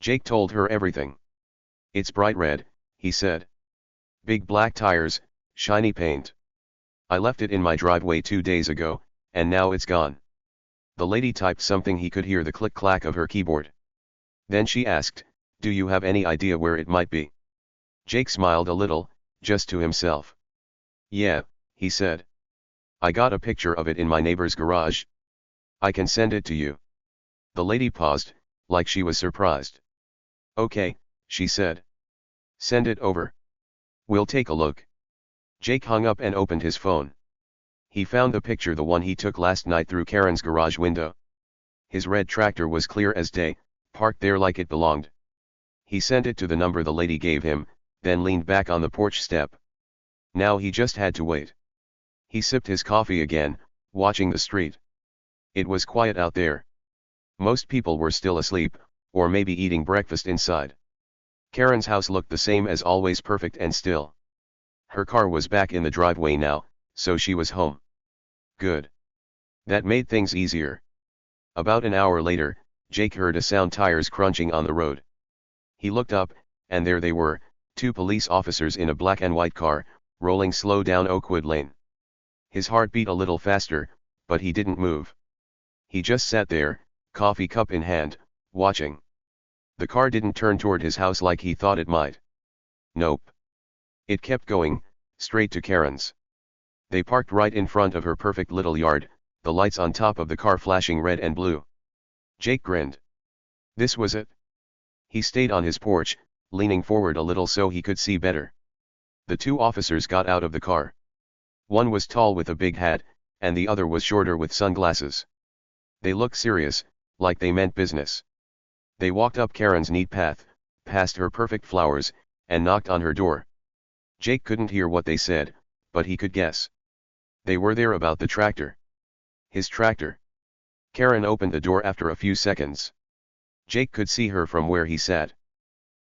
Jake told her everything. "It's bright red," he said. "Big black tires, shiny paint. I left it in my driveway 2 days ago, and now it's gone." The lady typed something. He could hear the click-clack of her keyboard. Then she asked, "Do you have any idea where it might be?" Jake smiled a little, just to himself. "Yeah," he said. "I got a picture of it in my neighbor's garage. I can send it to you." The lady paused, like she was surprised. "Okay," she said. "Send it over. We'll take a look." Jake hung up and opened his phone. He found the picture, the one he took last night through Karen's garage window. His red tractor was clear as day, parked there like it belonged. He sent it to the number the lady gave him, then leaned back on the porch step. Now he just had to wait. He sipped his coffee again, watching the street. It was quiet out there. Most people were still asleep, or maybe eating breakfast inside. Karen's house looked the same as always, perfect and still. Her car was back in the driveway now, so she was home. Good. That made things easier. About an hour later, Jake heard a sound, tires crunching on the road. He looked up, and there they were, 2 police officers in a black and white car, rolling slow down Oakwood Lane. His heart beat a little faster, but he didn't move. He just sat there, coffee cup in hand, watching. The car didn't turn toward his house like he thought it might. Nope. It kept going, straight to Karen's. They parked right in front of her perfect little yard, the lights on top of the car flashing red and blue. Jake grinned. This was it. He stayed on his porch, leaning forward a little so he could see better. The 2 officers got out of the car. One was tall with a big hat, and the other was shorter with sunglasses. They looked serious, like they meant business. They walked up Karen's neat path, past her perfect flowers, and knocked on her door. Jake couldn't hear what they said, but he could guess. They were there about the tractor. His tractor. Karen opened the door after a few seconds. Jake could see her from where he sat.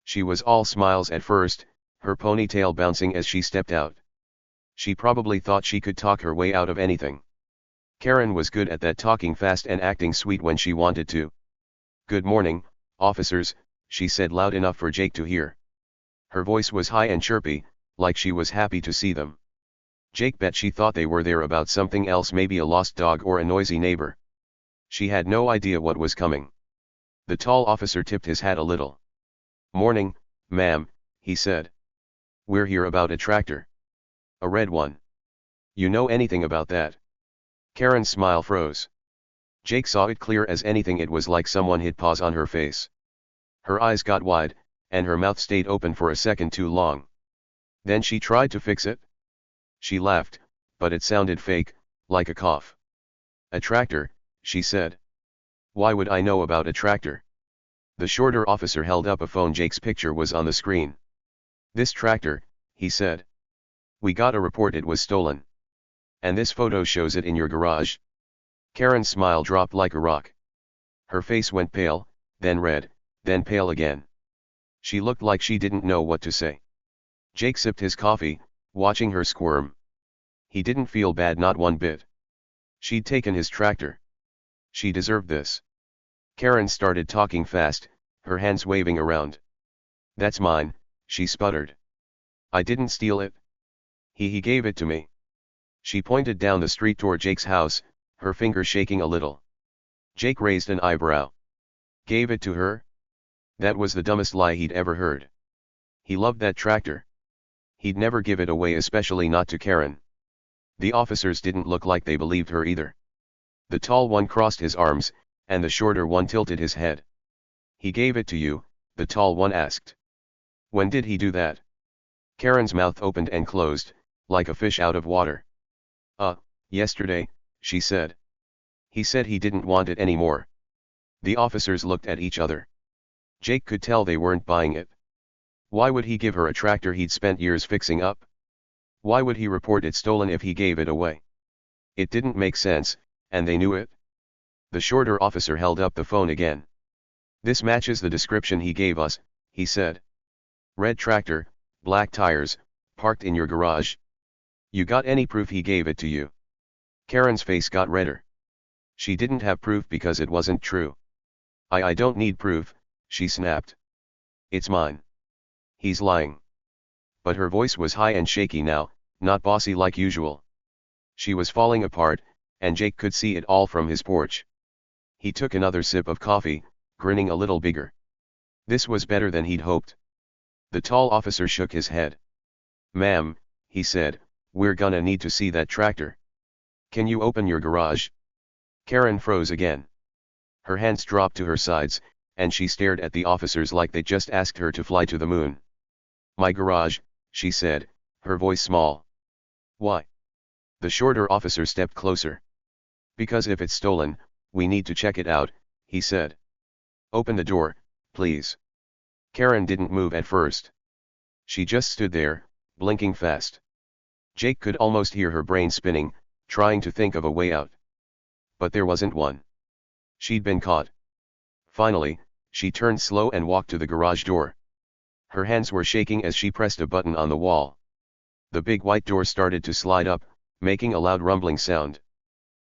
She was all smiles at first, her ponytail bouncing as she stepped out. She probably thought she could talk her way out of anything. Karen was good at that, talking fast and acting sweet when she wanted to. "Good morning, officers," she said loud enough for Jake to hear. Her voice was high and chirpy, like she was happy to see them. Jake bet she thought they were there about something else, maybe a lost dog or a noisy neighbor. She had no idea what was coming. The tall officer tipped his hat a little. "Morning, ma'am," he said. "We're here about a tractor. A red one. You know anything about that?" Karen's smile froze. Jake saw it clear as anything. It was like someone hit pause on her face. Her eyes got wide, and her mouth stayed open for a second too long. Then she tried to fix it. She laughed, but it sounded fake, like a cough. "A tractor," she said. "Why would I know about a tractor?" The shorter officer held up a phone. Jake's picture was on the screen. "This tractor," he said. "We got a report it was stolen. And this photo shows it in your garage." Karen's smile dropped like a rock. Her face went pale, then red, then pale again. She looked like she didn't know what to say. Jake sipped his coffee, watching her squirm. He didn't feel bad, not one bit. She'd taken his tractor. She deserved this. Karen started talking fast, her hands waving around. "That's mine," she sputtered. "I didn't steal it. He gave it to me." She pointed down the street toward Jake's house, her finger shaking a little. Jake raised an eyebrow. Gave it to her? That was the dumbest lie he'd ever heard. He loved that tractor. He'd never give it away, especially not to Karen. The officers didn't look like they believed her either. The tall one crossed his arms, and the shorter one tilted his head. "He gave it to you?" the tall one asked. "When did he do that?" Karen's mouth opened and closed, like a fish out of water. Yesterday," she said. "He said he didn't want it anymore." The officers looked at each other. Jake could tell they weren't buying it. Why would he give her a tractor he'd spent years fixing up? Why would he report it stolen if he gave it away? It didn't make sense, and they knew it. The shorter officer held up the phone again. "This matches the description he gave us," he said. "Red tractor, black tires, parked in your garage. You got any proof he gave it to you?" Karen's face got redder. She didn't have proof because it wasn't true. I don't need proof," she snapped. "It's mine. He's lying." But her voice was high and shaky now, not bossy like usual. She was falling apart, and Jake could see it all from his porch. He took another sip of coffee, grinning a little bigger. This was better than he'd hoped. The tall officer shook his head. "Ma'am," he said, "we're gonna need to see that tractor. Can you open your garage?" Karen froze again. Her hands dropped to her sides, and she stared at the officers like they just asked her to fly to the moon. "My garage," she said, her voice small. "Why?" The shorter officer stepped closer. "Because if it's stolen, we need to check it out," he said. "Open the door, please." Karen didn't move at first. She just stood there, blinking fast. Jake could almost hear her brain spinning, trying to think of a way out. But there wasn't one. She'd been caught. Finally, she turned slow and walked to the garage door. Her hands were shaking as she pressed a button on the wall. The big white door started to slide up, making a loud rumbling sound.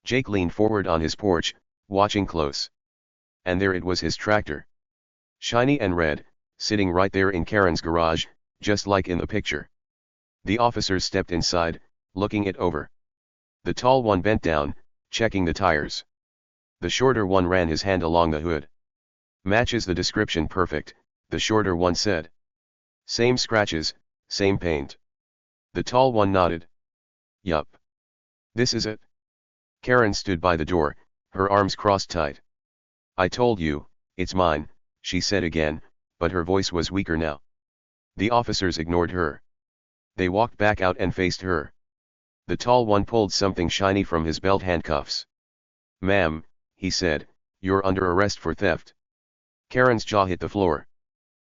Jake leaned forward on his porch, watching close. And there it was, his tractor. Shiny and red, sitting right there in Karen's garage, just like in the picture. The officers stepped inside, looking it over. The tall one bent down, checking the tires. The shorter one ran his hand along the hood. "Matches the description perfect," the shorter one said. "Same scratches, same paint." The tall one nodded. "Yup. This is it." Karen stood by the door, her arms crossed tight. "I told you, it's mine," she said again, but her voice was weaker now. The officers ignored her. They walked back out and faced her. The tall one pulled something shiny from his belt handcuffs. "Ma'am," he said, "you're under arrest for theft." Karen's jaw hit the floor.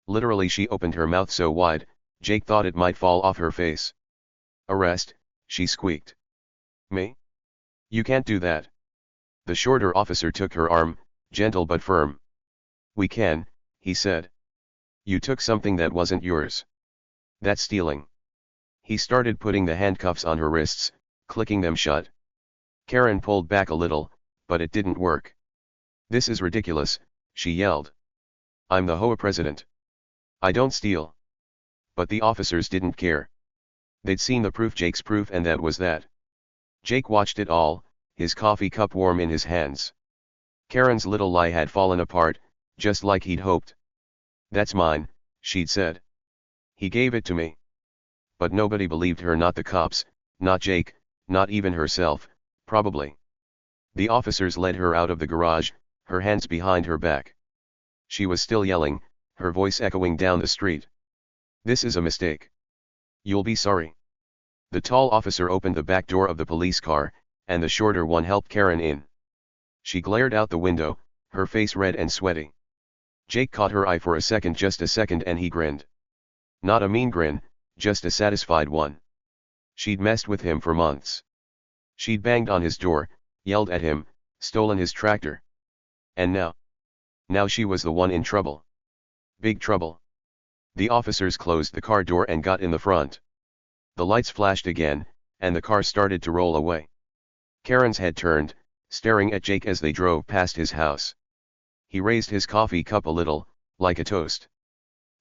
Literally, she opened her mouth so wide, Jake thought it might fall off her face. "Arrest?" she squeaked. "Me? You can't do that." The shorter officer took her arm, gentle but firm. "We can," he said. "You took something that wasn't yours. That's stealing." He started putting the handcuffs on her wrists, clicking them shut. Karen pulled back a little, but it didn't work. "This is ridiculous," she yelled. "I'm the HOA president. I don't steal." But the officers didn't care. They'd seen the proof, Jake's proof, and that was that. Jake watched it all, his coffee cup warm in his hands. Karen's little lie had fallen apart, just like he'd hoped. "That's mine," she'd said. "He gave it to me." But nobody believed her, not the cops, not Jake, not even herself, probably. The officers led her out of the garage, her hands behind her back. She was still yelling, her voice echoing down the street. "This is a mistake. You'll be sorry." The tall officer opened the back door of the police car, and the shorter one helped Karen in. She glared out the window, her face red and sweaty. Jake caught her eye for a second, just a second, and he grinned. Not a mean grin, just a satisfied one. She'd messed with him for months. She'd banged on his door, yelled at him, stolen his tractor. And now she was the one in trouble. Big trouble. The officers closed the car door and got in the front. The lights flashed again, and the car started to roll away. Karen's head turned, staring at Jake as they drove past his house. He raised his coffee cup a little, like a toast.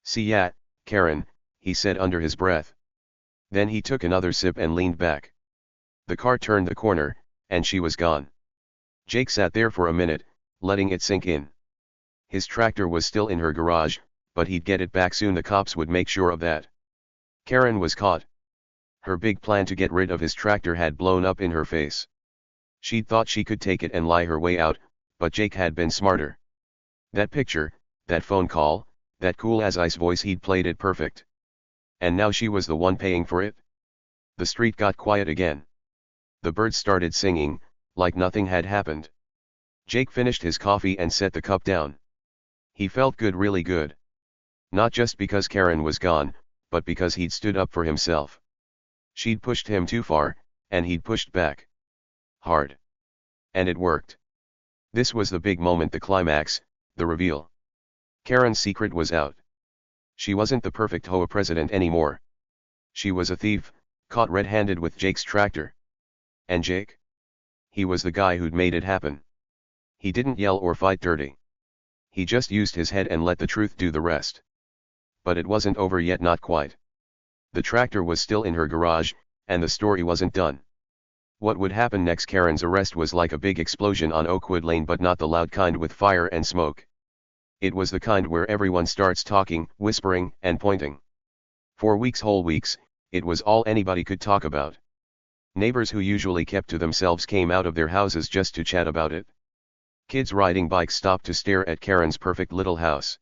"See ya, Karen," he said under his breath. Then he took another sip and leaned back. The car turned the corner, and she was gone. Jake sat there for a minute, letting it sink in. His tractor was still in her garage, but he'd get it back soon. The cops would make sure of that. Karen was caught. Her big plan to get rid of his tractor had blown up in her face. She'd thought she could take it and lie her way out, but Jake had been smarter. That picture, that phone call, that cool as ice voice, he'd played it perfect. And now she was the one paying for it. The street got quiet again. The birds started singing, like nothing had happened. Jake finished his coffee and set the cup down. He felt good, really good. Not just because Karen was gone, but because he'd stood up for himself. She'd pushed him too far, and he'd pushed back. Hard. And it worked. This was the big moment, the climax, the reveal. Karen's secret was out. She wasn't the perfect HOA president anymore. She was a thief, caught red-handed with Jake's tractor. And Jake? He was the guy who'd made it happen. He didn't yell or fight dirty. He just used his head and let the truth do the rest. But it wasn't over yet, not quite. The tractor was still in her garage, and the story wasn't done. What would happen next? Karen's arrest was like a big explosion on Oakwood Lane, but not the loud kind with fire and smoke. It was the kind where everyone starts talking, whispering, and pointing. For weeks, whole weeks, it was all anybody could talk about. Neighbors who usually kept to themselves came out of their houses just to chat about it. Kids riding bikes stopped to stare at Karen's perfect little house.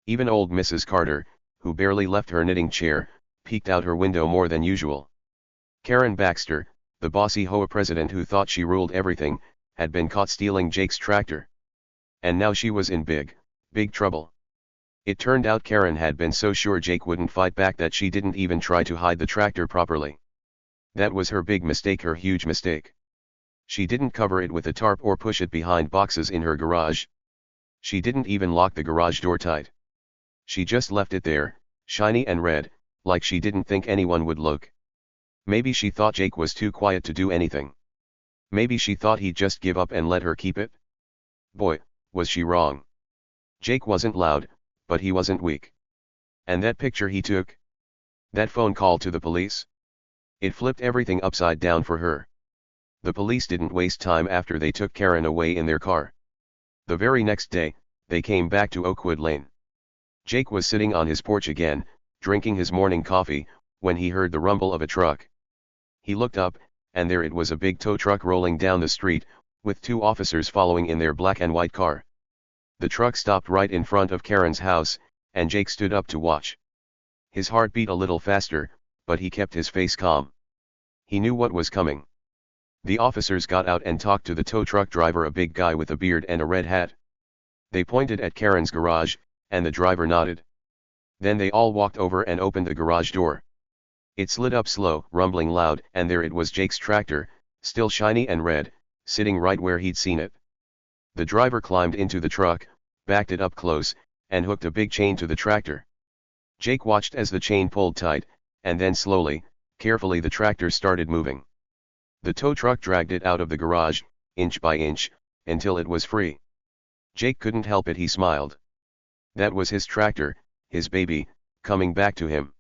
Even old Mrs. Carter, who barely left her knitting chair, peeked out her window more than usual. Karen Baxter, the bossy HOA president who thought she ruled everything, had been caught stealing Jake's tractor. And now she was in big trouble. It turned out Karen had been so sure Jake wouldn't fight back that she didn't even try to hide the tractor properly. That was her big mistake, her huge mistake. She didn't cover it with a tarp or push it behind boxes in her garage. She didn't even lock the garage door tight. She just left it there, shiny and red, like she didn't think anyone would look. Maybe she thought Jake was too quiet to do anything. Maybe she thought he'd just give up and let her keep it. Boy, was she wrong. Jake wasn't loud, but he wasn't weak. And that picture he took? That phone call to the police? It flipped everything upside down for her. The police didn't waste time after they took Karen away in their car. The very next day, they came back to Oakwood Lane. Jake was sitting on his porch again, drinking his morning coffee, when he heard the rumble of a truck. He looked up, and there it was, a big tow truck rolling down the street, with two officers following in their black and white car. The truck stopped right in front of Karen's house, and Jake stood up to watch. His heart beat a little faster, but he kept his face calm. He knew what was coming. The officers got out and talked to the tow truck driver, a big guy with a beard and a red hat. They pointed at Karen's garage, and the driver nodded. Then they all walked over and opened the garage door. It slid up slow, rumbling loud, and there it was, Jake's tractor, still shiny and red, sitting right where he'd seen it. The driver climbed into the truck, backed it up close, and hooked a big chain to the tractor. Jake watched as the chain pulled tight, and then slowly, carefully the tractor started moving. The tow truck dragged it out of the garage, inch by inch, until it was free. Jake couldn't help it, he smiled. That was his tractor, his baby, coming back to him.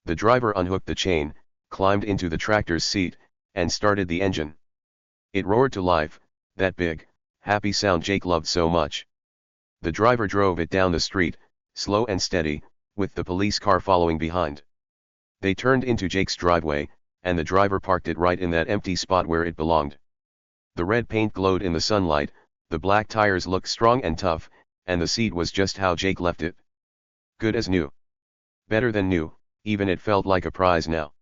The driver unhooked the chain, climbed into the tractor's seat, and started the engine. It roared to life, that big, happy sound Jake loved so much. The driver drove it down the street, slow and steady, with the police car following behind. They turned into Jake's driveway, and the driver parked it right in that empty spot where it belonged. The red paint glowed in the sunlight, the black tires looked strong and tough, and the seat was just how Jake left it. Good as new. Better than new, even it felt like a prize now.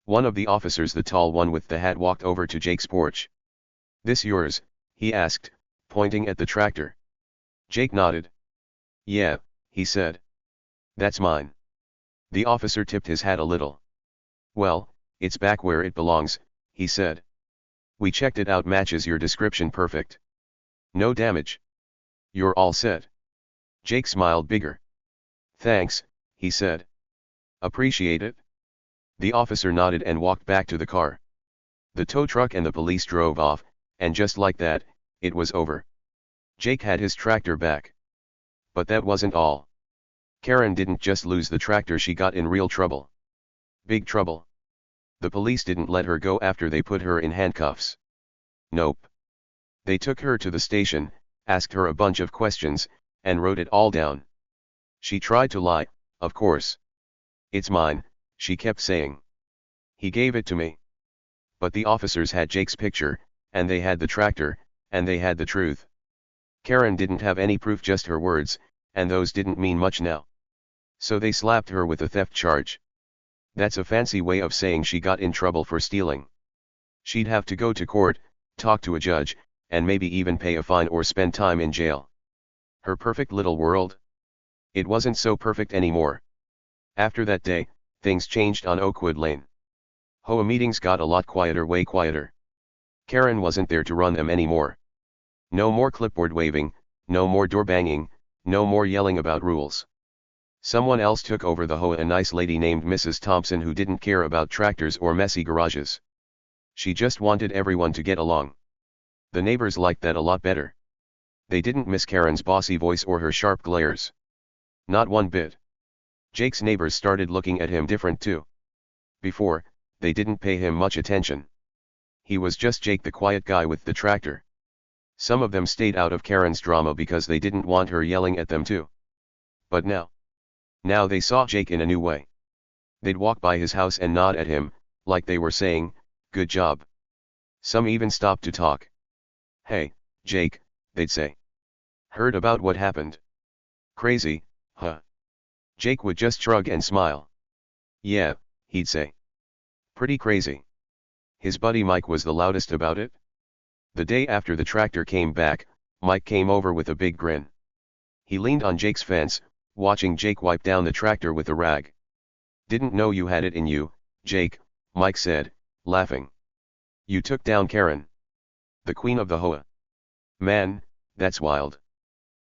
One of the officers, the tall one with the hat, walked over to Jake's porch. "This yours?" he asked, pointing at the tractor. Jake nodded. "Yeah," he said. "That's mine." The officer tipped his hat a little. "Well, it's back where it belongs," he said. "We checked it out, matches your description perfect. No damage. You're all set." Jake smiled bigger. "Thanks," he said. "Appreciate it." The officer nodded and walked back to the car. The tow truck and the police drove off, and just like that, it was over. Jake had his tractor back. But that wasn't all. Karen didn't just lose the tractor, she got in real trouble. Big trouble. The police didn't let her go after they put her in handcuffs. Nope. They took her to the station, asked her a bunch of questions, and wrote it all down. She tried to lie, of course. "It's mine," she kept saying. "He gave it to me." But the officers had Jake's picture, and they had the tractor, and they had the truth. Karen didn't have any proof, just her words, and those didn't mean much now. So they slapped her with a theft charge. That's a fancy way of saying she got in trouble for stealing. She'd have to go to court, talk to a judge, and maybe even pay a fine or spend time in jail. Her perfect little world? It wasn't so perfect anymore. After that day, things changed on Oakwood Lane. HOA meetings got a lot quieter, way quieter. Karen wasn't there to run them anymore. No more clipboard waving, no more door banging, no more yelling about rules. Someone else took over the HOA, a nice lady named Mrs. Thompson who didn't care about tractors or messy garages. She just wanted everyone to get along. The neighbors liked that a lot better. They didn't miss Karen's bossy voice or her sharp glares. Not one bit. Jake's neighbors started looking at him different too. Before, they didn't pay him much attention. He was just Jake, the quiet guy with the tractor. Some of them stayed out of Karen's drama because they didn't want her yelling at them too. But now they saw Jake in a new way. They'd walk by his house and nod at him, like they were saying, "Good job." Some even stopped to talk. "Hey, Jake," they'd say. "Heard about what happened?" "Crazy, huh?" Jake would just shrug and smile. "Yeah," he'd say. "Pretty crazy." His buddy Mike was the loudest about it. The day after the tractor came back, Mike came over with a big grin. He leaned on Jake's fence, watching Jake wipe down the tractor with a rag. "Didn't know you had it in you, Jake," Mike said, laughing. "You took down Karen. The queen of the HOA. Man, that's wild."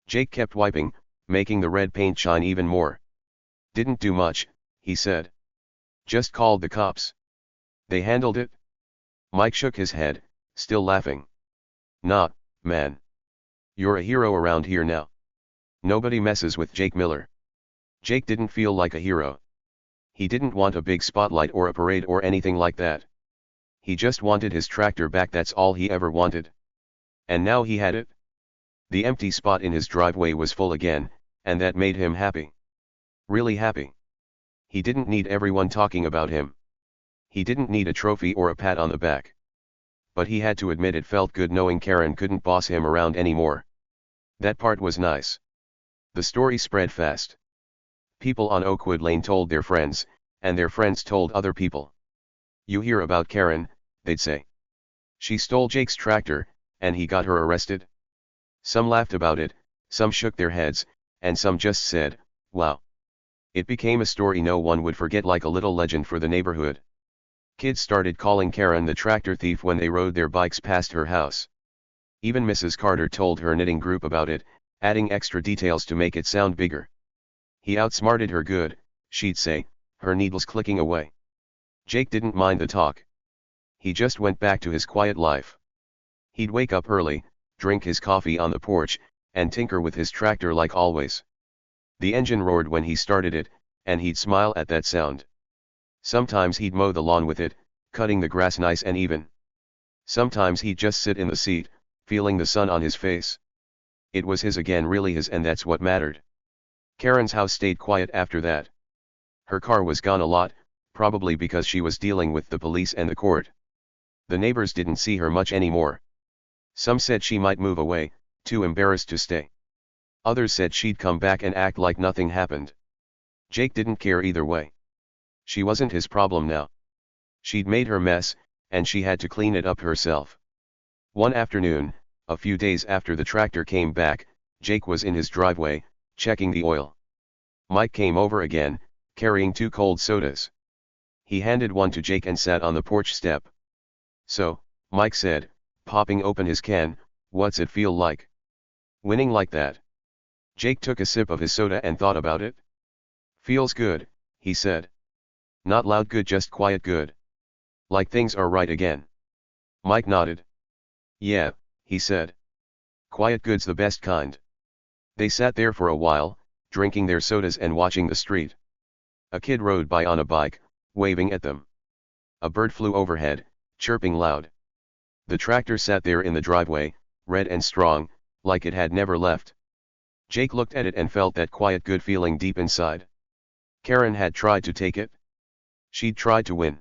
Jake kept wiping, making the red paint shine even more. "Didn't do much," he said. "Just called the cops. They handled it." Mike shook his head, still laughing. "Nah, man. You're a hero around here now. Nobody messes with Jake Miller." Jake didn't feel like a hero. He didn't want a big spotlight or a parade or anything like that. He just wanted his tractor back, that's all he ever wanted. And now he had it. The empty spot in his driveway was full again, and that made him happy. Really happy. He didn't need everyone talking about him. He didn't need a trophy or a pat on the back. But he had to admit it felt good knowing Karen couldn't boss him around anymore. That part was nice. The story spread fast. People on Oakwood Lane told their friends, and their friends told other people. "You hear about Karen," they'd say. "She stole Jake's tractor, and he got her arrested." Some laughed about it, some shook their heads, and some just said, "Wow." It became a story no one would forget, like a little legend for the neighborhood. Kids started calling Karen the tractor thief when they rode their bikes past her house. Even Mrs. Carter told her knitting group about it, adding extra details to make it sound bigger. "He outsmarted her good," she'd say, her needles clicking away. Jake didn't mind the talk. He just went back to his quiet life. He'd wake up early, drink his coffee on the porch, and tinker with his tractor like always. The engine roared when he started it, and he'd smile at that sound. Sometimes he'd mow the lawn with it, cutting the grass nice and even. Sometimes he'd just sit in the seat, feeling the sun on his face. It was his again, really his, and that's what mattered. Karen's house stayed quiet after that. Her car was gone a lot, probably because she was dealing with the police and the court. The neighbors didn't see her much anymore. Some said she might move away, too embarrassed to stay. Others said she'd come back and act like nothing happened. Jake didn't care either way. She wasn't his problem now. She'd made her mess, and she had to clean it up herself. One afternoon, a few days after the tractor came back, Jake was in his driveway, checking the oil. Mike came over again, carrying 2 cold sodas. He handed one to Jake and sat on the porch step. "So," Mike said, popping open his can, "what's it feel like? Winning like that?" Jake took a sip of his soda and thought about it. "Feels good," he said. "Not loud good, just quiet good. Like things are right again." Mike nodded. "Yeah," he said. "Quiet good's the best kind." They sat there for a while, drinking their sodas and watching the street. A kid rode by on a bike, waving at them. A bird flew overhead, chirping loud. The tractor sat there in the driveway, red and strong, like it had never left. Jake looked at it and felt that quiet good feeling deep inside. Karen had tried to take it. She'd tried to win.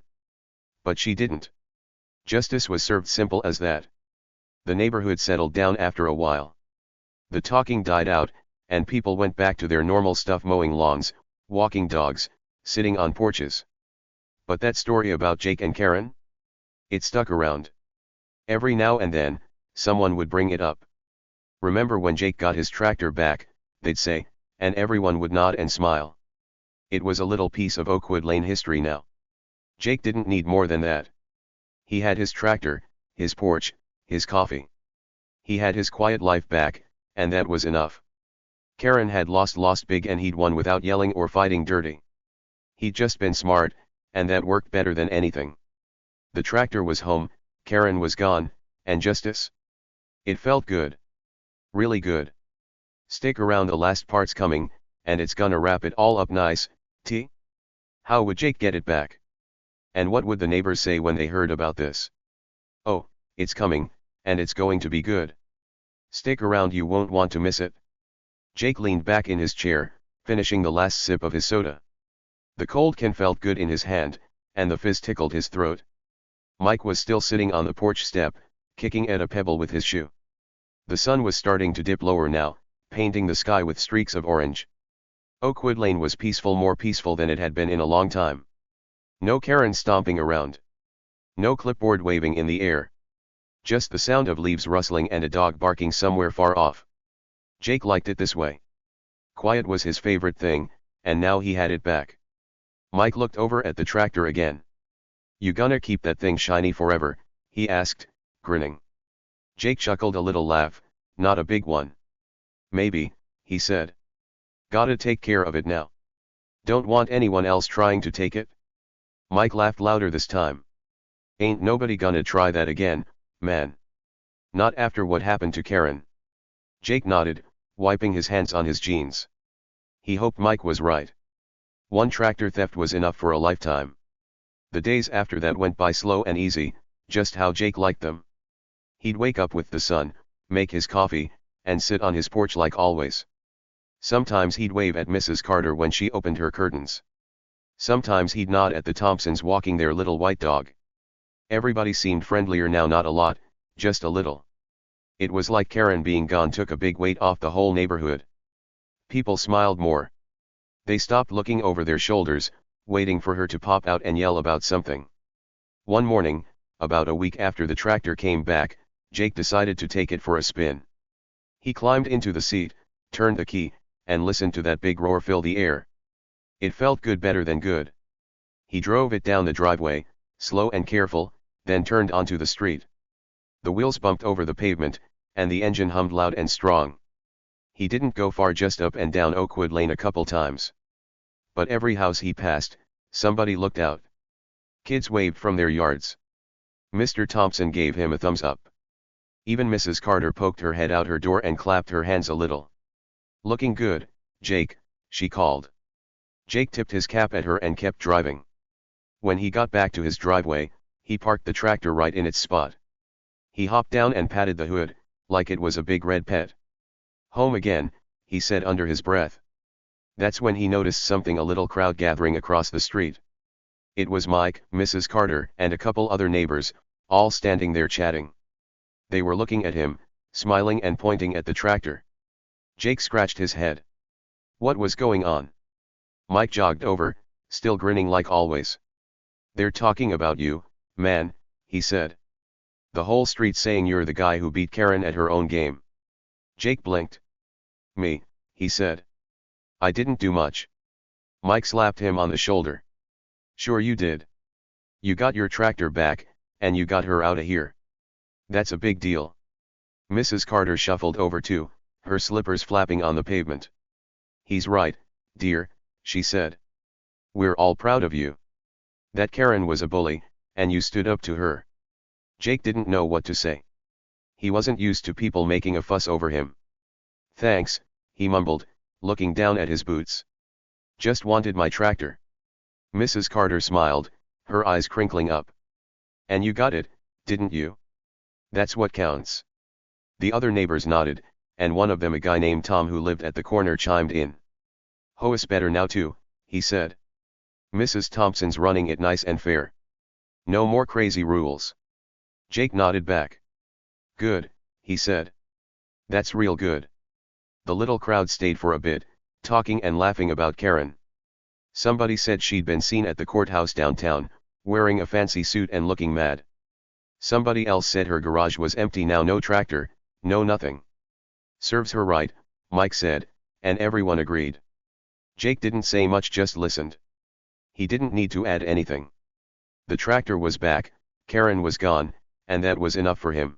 But she didn't. Justice was served, simple as that. The neighborhood settled down after a while. The talking died out, and people went back to their normal stuff, mowing lawns, walking dogs, sitting on porches. But that story about Jake and Karen? It stuck around. Every now and then, someone would bring it up. "Remember when Jake got his tractor back?" they'd say, and everyone would nod and smile. It was a little piece of Oakwood Lane history now. Jake didn't need more than that. He had his tractor, his porch, his coffee. He had his quiet life back, and that was enough. Karen had lost big, and he'd won without yelling or fighting dirty. He'd just been smart, and that worked better than anything. The tractor was home, Karen was gone, and justice? It felt good. Really good. Stick around, the last part's coming, and it's gonna wrap it all up nice. How would Jake get it back? And what would the neighbors say when they heard about this? Oh, it's coming, and it's going to be good. Stick around, you won't want to miss it. Jake leaned back in his chair, finishing the last sip of his soda. The cold can felt good in his hand, and the fizz tickled his throat. Mike was still sitting on the porch step, kicking at a pebble with his shoe. The sun was starting to dip lower now, painting the sky with streaks of orange. Oakwood Lane was peaceful, more peaceful than it had been in a long time. No Karen stomping around. No clipboard waving in the air. Just the sound of leaves rustling and a dog barking somewhere far off. Jake liked it this way. Quiet was his favorite thing, and now he had it back. Mike looked over at the tractor again. "You gonna keep that thing shiny forever?" he asked, grinning. Jake chuckled a little laugh, not a big one. "Maybe," he said. "Gotta take care of it now. Don't want anyone else trying to take it." Mike laughed louder this time. "Ain't nobody gonna try that again, man. Not after what happened to Karen." Jake nodded, wiping his hands on his jeans. He hoped Mike was right. One tractor theft was enough for a lifetime. The days after that went by slow and easy, just how Jake liked them. He'd wake up with the sun, make his coffee, and sit on his porch like always. Sometimes he'd wave at Mrs. Carter when she opened her curtains. Sometimes he'd nod at the Thompsons walking their little white dog. Everybody seemed friendlier now, not a lot, just a little. It was like Karen being gone took a big weight off the whole neighborhood. People smiled more. They stopped looking over their shoulders, waiting for her to pop out and yell about something. One morning, about a week after the tractor came back, Jake decided to take it for a spin. He climbed into the seat, turned the key, and listened to that big roar fill the air. It felt good, better than good. He drove it down the driveway, slow and careful, then turned onto the street. The wheels bumped over the pavement, and the engine hummed loud and strong. He didn't go far, just up and down Oakwood Lane a couple times. But every house he passed, somebody looked out. Kids waved from their yards. Mr. Thompson gave him a thumbs up. Even Mrs. Carter poked her head out her door and clapped her hands a little. "Looking good, Jake," she called. Jake tipped his cap at her and kept driving. When he got back to his driveway, he parked the tractor right in its spot. He hopped down and patted the hood, like it was a big red pet. "Home again," he said under his breath. That's when he noticed something, a little crowd gathering across the street. It was Mike, Mrs. Carter, and a couple other neighbors, all standing there chatting. They were looking at him, smiling and pointing at the tractor. Jake scratched his head. What was going on? Mike jogged over, still grinning like always. "They're talking about you, man," he said. "The whole street's saying you're the guy who beat Karen at her own game." Jake blinked. "Me," he said. "I didn't do much." Mike slapped him on the shoulder. "Sure you did. You got your tractor back, and you got her out of here. That's a big deal." Mrs. Carter shuffled over too, her slippers flapping on the pavement. "He's right, dear," she said. "We're all proud of you. That Karen was a bully, and you stood up to her." Jake didn't know what to say. He wasn't used to people making a fuss over him. "Thanks," he mumbled, looking down at his boots. "Just wanted my tractor." Mrs. Carter smiled, her eyes crinkling up. "And you got it, didn't you? That's what counts." The other neighbors nodded, and one of them, a guy named Tom who lived at the corner, chimed in. "HOA's better now too," he said. "Mrs. Thompson's running it nice and fair. No more crazy rules." Jake nodded back. "Good," he said. "That's real good." The little crowd stayed for a bit, talking and laughing about Karen. Somebody said she'd been seen at the courthouse downtown, wearing a fancy suit and looking mad. Somebody else said her garage was empty now, no tractor, no nothing. "Serves her right," Mike said, and everyone agreed. Jake didn't say much, just listened. He didn't need to add anything. The tractor was back, Karen was gone, and that was enough for him.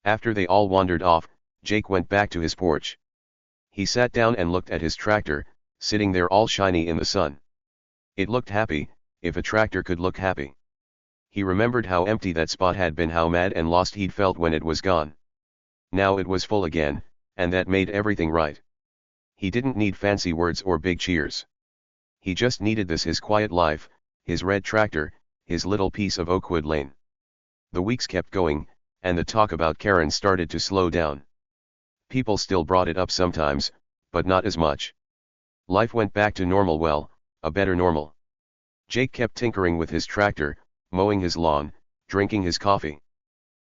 After they all wandered off, Jake went back to his porch. He sat down and looked at his tractor, sitting there all shiny in the sun. It looked happy, if a tractor could look happy. He remembered how empty that spot had been, how mad and lost he'd felt when it was gone. Now it was full again, and that made everything right. He didn't need fancy words or big cheers. He just needed this, his quiet life, his red tractor, his little piece of Oakwood Lane. The weeks kept going, and the talk about Karen started to slow down. People still brought it up sometimes, but not as much. Life went back to normal, well, a better normal. Jake kept tinkering with his tractor, mowing his lawn, drinking his coffee.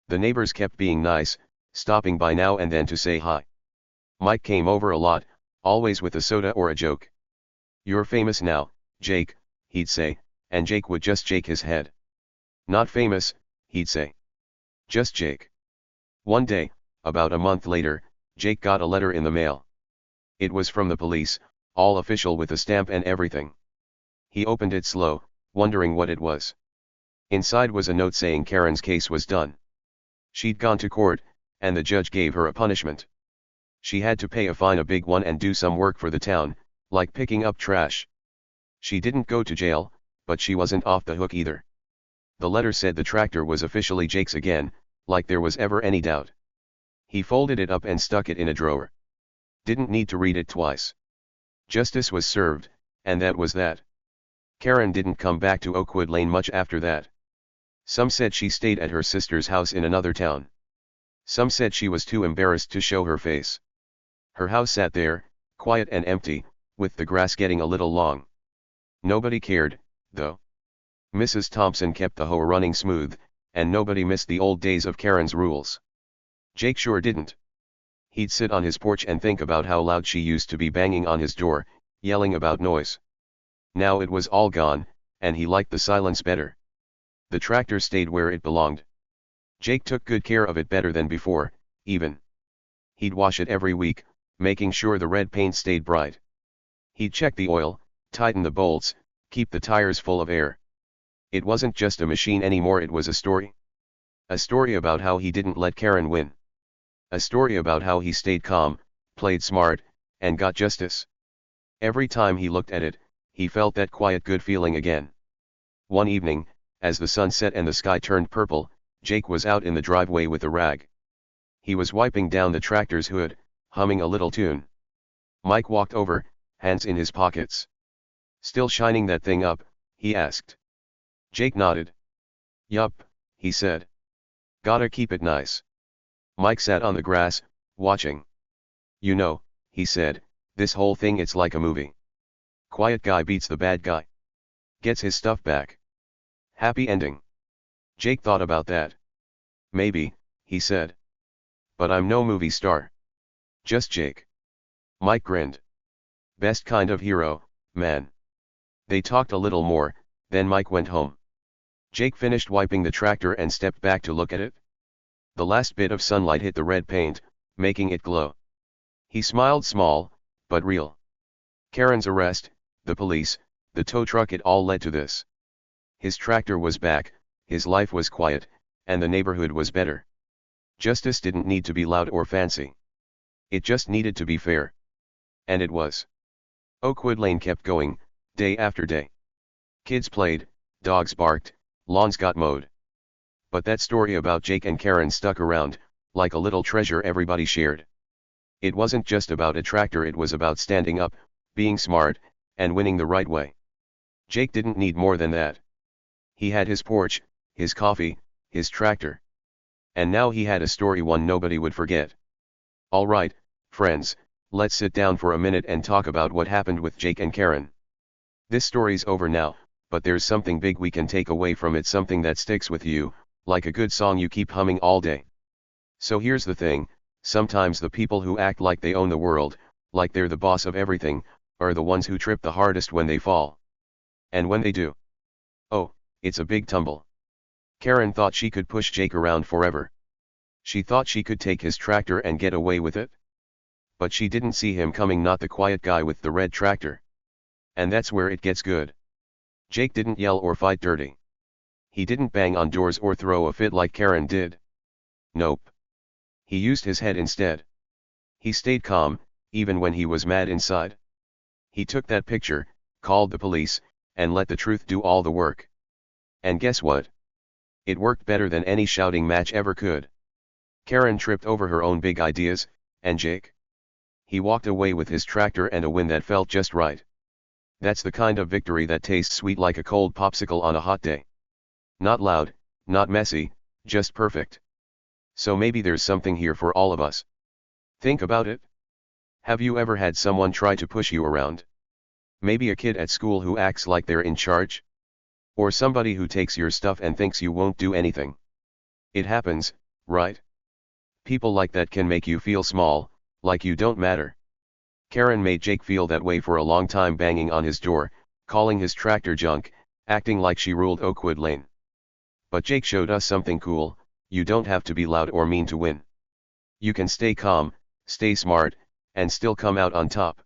The neighbors kept being nice, stopping by now and then to say hi. Mike came over a lot, always with a soda or a joke. "You're famous now, Jake," he'd say, and Jake would just shake his head. "Not famous," he'd say. "Just Jake." One day, about a month later, Jake got a letter in the mail. It was from the police, all official with a stamp and everything. He opened it slow, wondering what it was. Inside was a note saying Karen's case was done. She'd gone to court, and the judge gave her a punishment. She had to pay a fine, a big one, and do some work for the town, like picking up trash. She didn't go to jail, but she wasn't off the hook either. The letter said the tractor was officially Jake's again, like there was ever any doubt. He folded it up and stuck it in a drawer. Didn't need to read it twice. Justice was served, and that was that. Karen didn't come back to Oakwood Lane much after that. Some said she stayed at her sister's house in another town. Some said she was too embarrassed to show her face. Her house sat there, quiet and empty, with the grass getting a little long. Nobody cared, though. Mrs. Thompson kept the hoe running smooth, and nobody missed the old days of Karen's rules. Jake sure didn't. He'd sit on his porch and think about how loud she used to be banging on his door, yelling about noise. Now it was all gone, and he liked the silence better. The tractor stayed where it belonged. Jake took good care of it, better than before, even. He'd wash it every week, making sure the red paint stayed bright. He'd check the oil, tighten the bolts, keep the tires full of air. It wasn't just a machine anymore, it was a story. A story about how he didn't let Karen win. A story about how he stayed calm, played smart, and got justice. Every time he looked at it, he felt that quiet good feeling again. One evening, as the sun set and the sky turned purple, Jake was out in the driveway with a rag. He was wiping down the tractor's hood, humming a little tune. Mike walked over, hands in his pockets. "Still shining that thing up?" he asked. Jake nodded. "Yup," he said. "Gotta keep it nice." Mike sat on the grass, watching. "You know," he said, "this whole thing it's like a movie. Quiet guy beats the bad guy. Gets his stuff back. Happy ending." Jake thought about that. "Maybe," he said. "But I'm no movie star. Just Jake." Mike grinned. "Best kind of hero, man." They talked a little more, then Mike went home. Jake finished wiping the tractor and stepped back to look at it. The last bit of sunlight hit the red paint, making it glow. He smiled, small, but real. Karen's arrest, the police, the tow truck, it all led to this. His tractor was back, his life was quiet, and the neighborhood was better. Justice didn't need to be loud or fancy. It just needed to be fair. And it was. Oakwood Lane kept going, day after day. Kids played, dogs barked, lawns got mowed. But that story about Jake and Karen stuck around, like a little treasure everybody shared. It wasn't just about a tractor, it was about standing up, being smart, and winning the right way. Jake didn't need more than that. He had his porch, his coffee, his tractor. And now he had a story one nobody would forget. Alright, friends, let's sit down for a minute and talk about what happened with Jake and Karen. This story's over now, but there's something big we can take away from it, something that sticks with you, like a good song you keep humming all day. So here's the thing, sometimes the people who act like they own the world, like they're the boss of everything, are the ones who trip the hardest when they fall. And when they do, oh, it's a big tumble. Karen thought she could push Jake around forever. She thought she could take his tractor and get away with it. But she didn't see him coming, not the quiet guy with the red tractor. And that's where it gets good. Jake didn't yell or fight dirty. He didn't bang on doors or throw a fit like Karen did. Nope. He used his head instead. He stayed calm, even when he was mad inside. He took that picture, called the police, and let the truth do all the work. And guess what? It worked better than any shouting match ever could. Karen tripped over her own big ideas, and Jake? He walked away with his tractor and a win that felt just right. That's the kind of victory that tastes sweet like a cold popsicle on a hot day. Not loud, not messy, just perfect. So maybe there's something here for all of us. Think about it. Have you ever had someone try to push you around? Maybe a kid at school who acts like they're in charge? Or somebody who takes your stuff and thinks you won't do anything? It happens, right? People like that can make you feel small, like you don't matter. Karen made Jake feel that way for a long time, banging on his door, calling his tractor junk, acting like she ruled Oakwood Lane. But Jake showed us something cool: you don't have to be loud or mean to win. You can stay calm, stay smart, and still come out on top.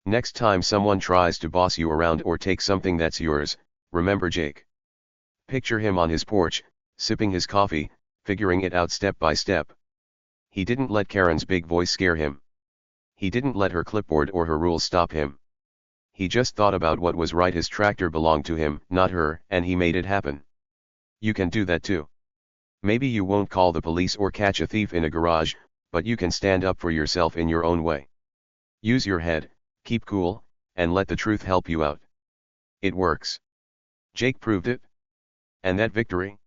Next time someone tries to boss you around or take something that's yours, remember Jake. Picture him on his porch, sipping his coffee, figuring it out step by step. He didn't let Karen's big voice scare him. He didn't let her clipboard or her rules stop him. He just thought about what was right. His tractor belonged to him, not her, and he made it happen. You can do that too. Maybe you won't call the police or catch a thief in a garage, but you can stand up for yourself in your own way. Use your head, keep cool, and let the truth help you out. It works. Jake proved it. And that victory?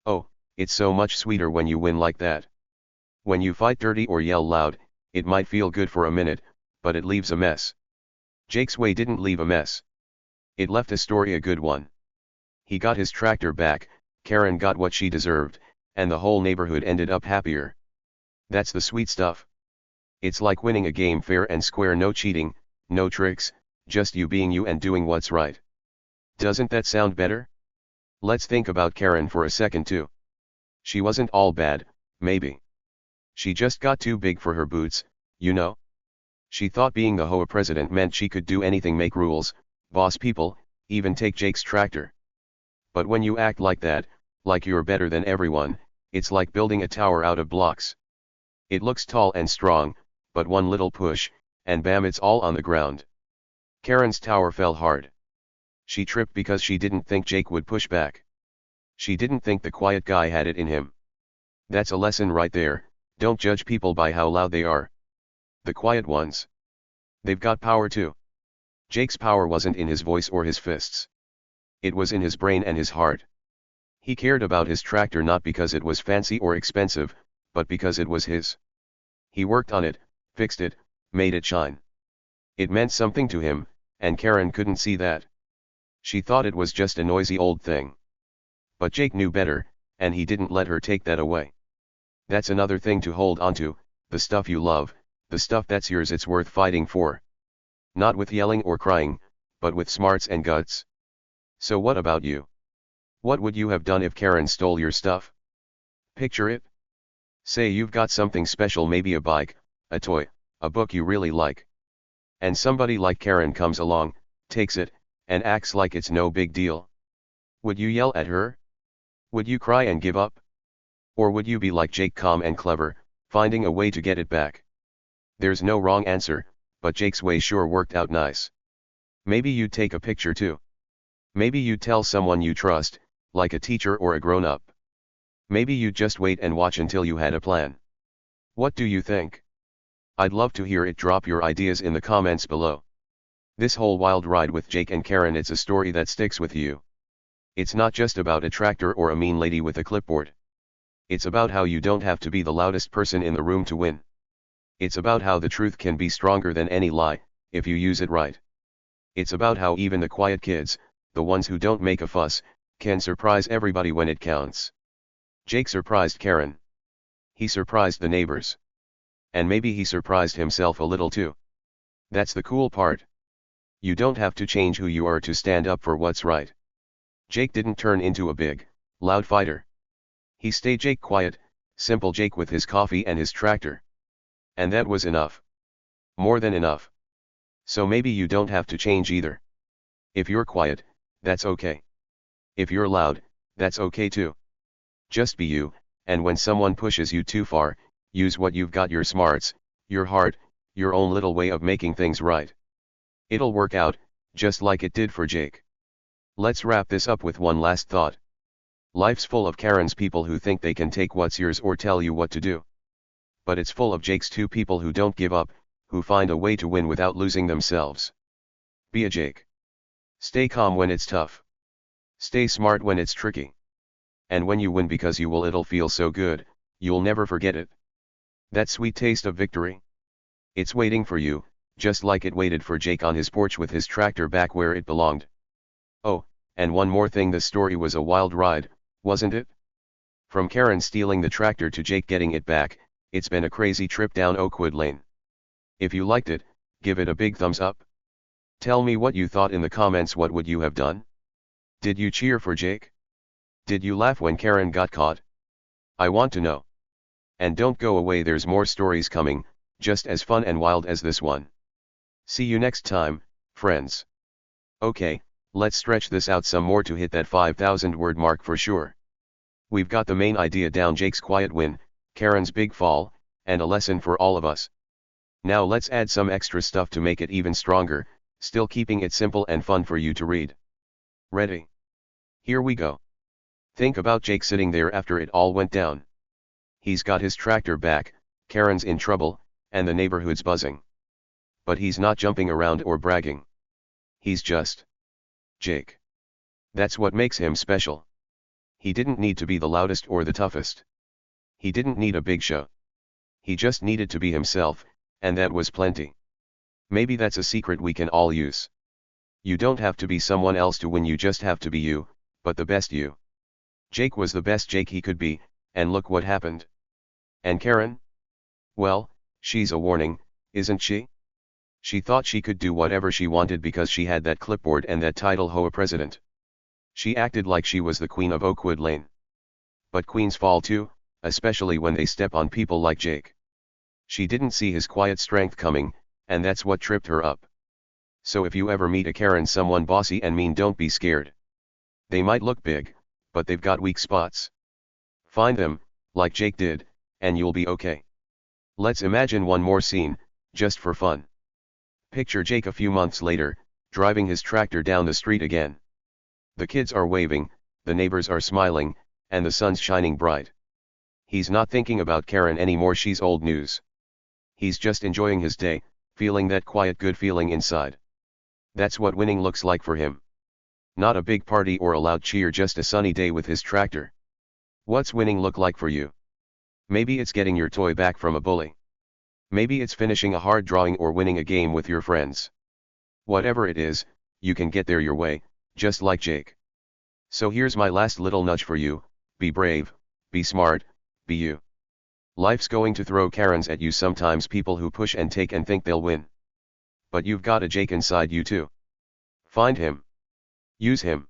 Oh, it's so much sweeter when you win like that. When you fight dirty or yell loud, it might feel good for a minute, but it leaves a mess. Jake's way didn't leave a mess. It left a story, a good one. He got his tractor back, Karen got what she deserved, and the whole neighborhood ended up happier. That's the sweet stuff. It's like winning a game fair and square, no cheating, no tricks, just you being you and doing what's right. Doesn't that sound better? Let's think about Karen for a second too. She wasn't all bad, maybe. She just got too big for her boots, you know? She thought being the HOA president meant she could do anything, make rules, boss people, even take Jake's tractor. But when you act like that, like you're better than everyone, it's like building a tower out of blocks. It looks tall and strong, but one little push, and bam, it's all on the ground. Karen's tower fell hard. She tripped because she didn't think Jake would push back. She didn't think the quiet guy had it in him. That's a lesson right there, don't judge people by how loud they are. The quiet ones. They've got power too. Jake's power wasn't in his voice or his fists. It was in his brain and his heart. He cared about his tractor not because it was fancy or expensive, but because it was his. He worked on it, fixed it, made it shine. It meant something to him, and Karen couldn't see that. She thought it was just a noisy old thing. But Jake knew better, and he didn't let her take that away. That's another thing to hold onto, the stuff you love, the stuff that's yours it's worth fighting for. Not with yelling or crying, but with smarts and guts. So what about you? What would you have done if Karen stole your stuff? Picture it. Say you've got something special, maybe a bike, a toy, a book you really like. And somebody like Karen comes along, takes it, and acts like it's no big deal. Would you yell at her? Would you cry and give up? Or would you be like Jake, calm and clever, finding a way to get it back? There's no wrong answer, but Jake's way sure worked out nice. Maybe you'd take a picture too. Maybe you'd tell someone you trust, like a teacher or a grown-up. Maybe you'd just wait and watch until you had a plan. What do you think? I'd love to hear it. Drop your ideas in the comments below. This whole wild ride with Jake and Karen, it's a story that sticks with you. It's not just about a tractor or a mean lady with a clipboard. It's about how you don't have to be the loudest person in the room to win. It's about how the truth can be stronger than any lie, if you use it right. It's about how even the quiet kids, the ones who don't make a fuss, can surprise everybody when it counts. Jake surprised Karen. He surprised the neighbors. And maybe he surprised himself a little too. That's the cool part. You don't have to change who you are to stand up for what's right. Jake didn't turn into a big, loud fighter. He stayed Jake, quiet, simple Jake with his coffee and his tractor. And that was enough. More than enough. So maybe you don't have to change either. If you're quiet, that's okay. If you're loud, that's okay too. Just be you, and when someone pushes you too far, use what you've got, your smarts, your heart, your own little way of making things right. It'll work out, just like it did for Jake. Let's wrap this up with one last thought. Life's full of Karens, people who think they can take what's yours or tell you what to do. But it's full of Jakes too, people who don't give up, who find a way to win without losing themselves. Be a Jake. Stay calm when it's tough. Stay smart when it's tricky. And when you win, because you will, it'll feel so good, you'll never forget it. That sweet taste of victory. It's waiting for you, just like it waited for Jake on his porch with his tractor back where it belonged. Oh, and one more thing, this story was a wild ride, wasn't it? From Karen stealing the tractor to Jake getting it back, it's been a crazy trip down Oakwood Lane. If you liked it, give it a big thumbs up. Tell me what you thought in the comments. What would you have done? Did you cheer for Jake? Did you laugh when Karen got caught? I want to know. And don't go away, there's more stories coming, just as fun and wild as this one. See you next time, friends. Okay, let's stretch this out some more to hit that 5,000 word mark for sure. We've got the main idea down: Jake's quiet win, Karen's big fall, and a lesson for all of us. Now let's add some extra stuff to make it even stronger, still keeping it simple and fun for you to read. Ready? Here we go. Think about Jake sitting there after it all went down. He's got his tractor back, Karen's in trouble, and the neighborhood's buzzing. But he's not jumping around or bragging. He's just Jake. That's what makes him special. He didn't need to be the loudest or the toughest. He didn't need a big show. He just needed to be himself, and that was plenty. Maybe that's a secret we can all use. You don't have to be someone else to win, you just have to be you, but the best you. Jake was the best Jake he could be, and look what happened. And Karen? Well, she's a warning, isn't she? She thought she could do whatever she wanted because she had that clipboard and that title, HOA president. She acted like she was the queen of Oakwood Lane. But queens fall too, especially when they step on people like Jake. She didn't see his quiet strength coming, and that's what tripped her up. So if you ever meet a Karen, someone bossy and mean, don't be scared. They might look big, but they've got weak spots. Find them, like Jake did, and you'll be okay. Let's imagine one more scene, just for fun. Picture Jake a few months later, driving his tractor down the street again. The kids are waving, the neighbors are smiling, and the sun's shining bright. He's not thinking about Karen anymore, she's old news. He's just enjoying his day, feeling that quiet good feeling inside. That's what winning looks like for him. Not a big party or a loud cheer, just a sunny day with his tractor. What's winning look like for you? Maybe it's getting your toy back from a bully. Maybe it's finishing a hard drawing or winning a game with your friends. Whatever it is, you can get there your way, just like Jake. So here's my last little nudge for you: be brave, be smart, be you. Life's going to throw Karens at you sometimes, people who push and take and think they'll win. But you've got a Jake inside you too. Find him. Use him.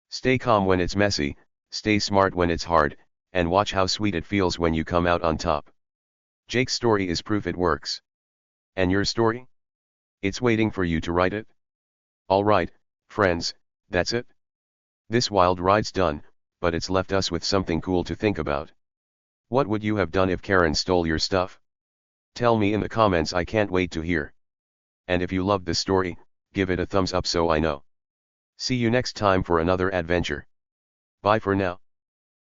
Stay calm when it's messy, stay smart when it's hard, and watch how sweet it feels when you come out on top. Jake's story is proof it works. And your story? It's waiting for you to write it. Alright, friends, that's it. This wild ride's done, but it's left us with something cool to think about. What would you have done if Karen stole your stuff? Tell me in the comments, I can't wait to hear. And if you loved this story, give it a thumbs up so I know. See you next time for another adventure. Bye for now.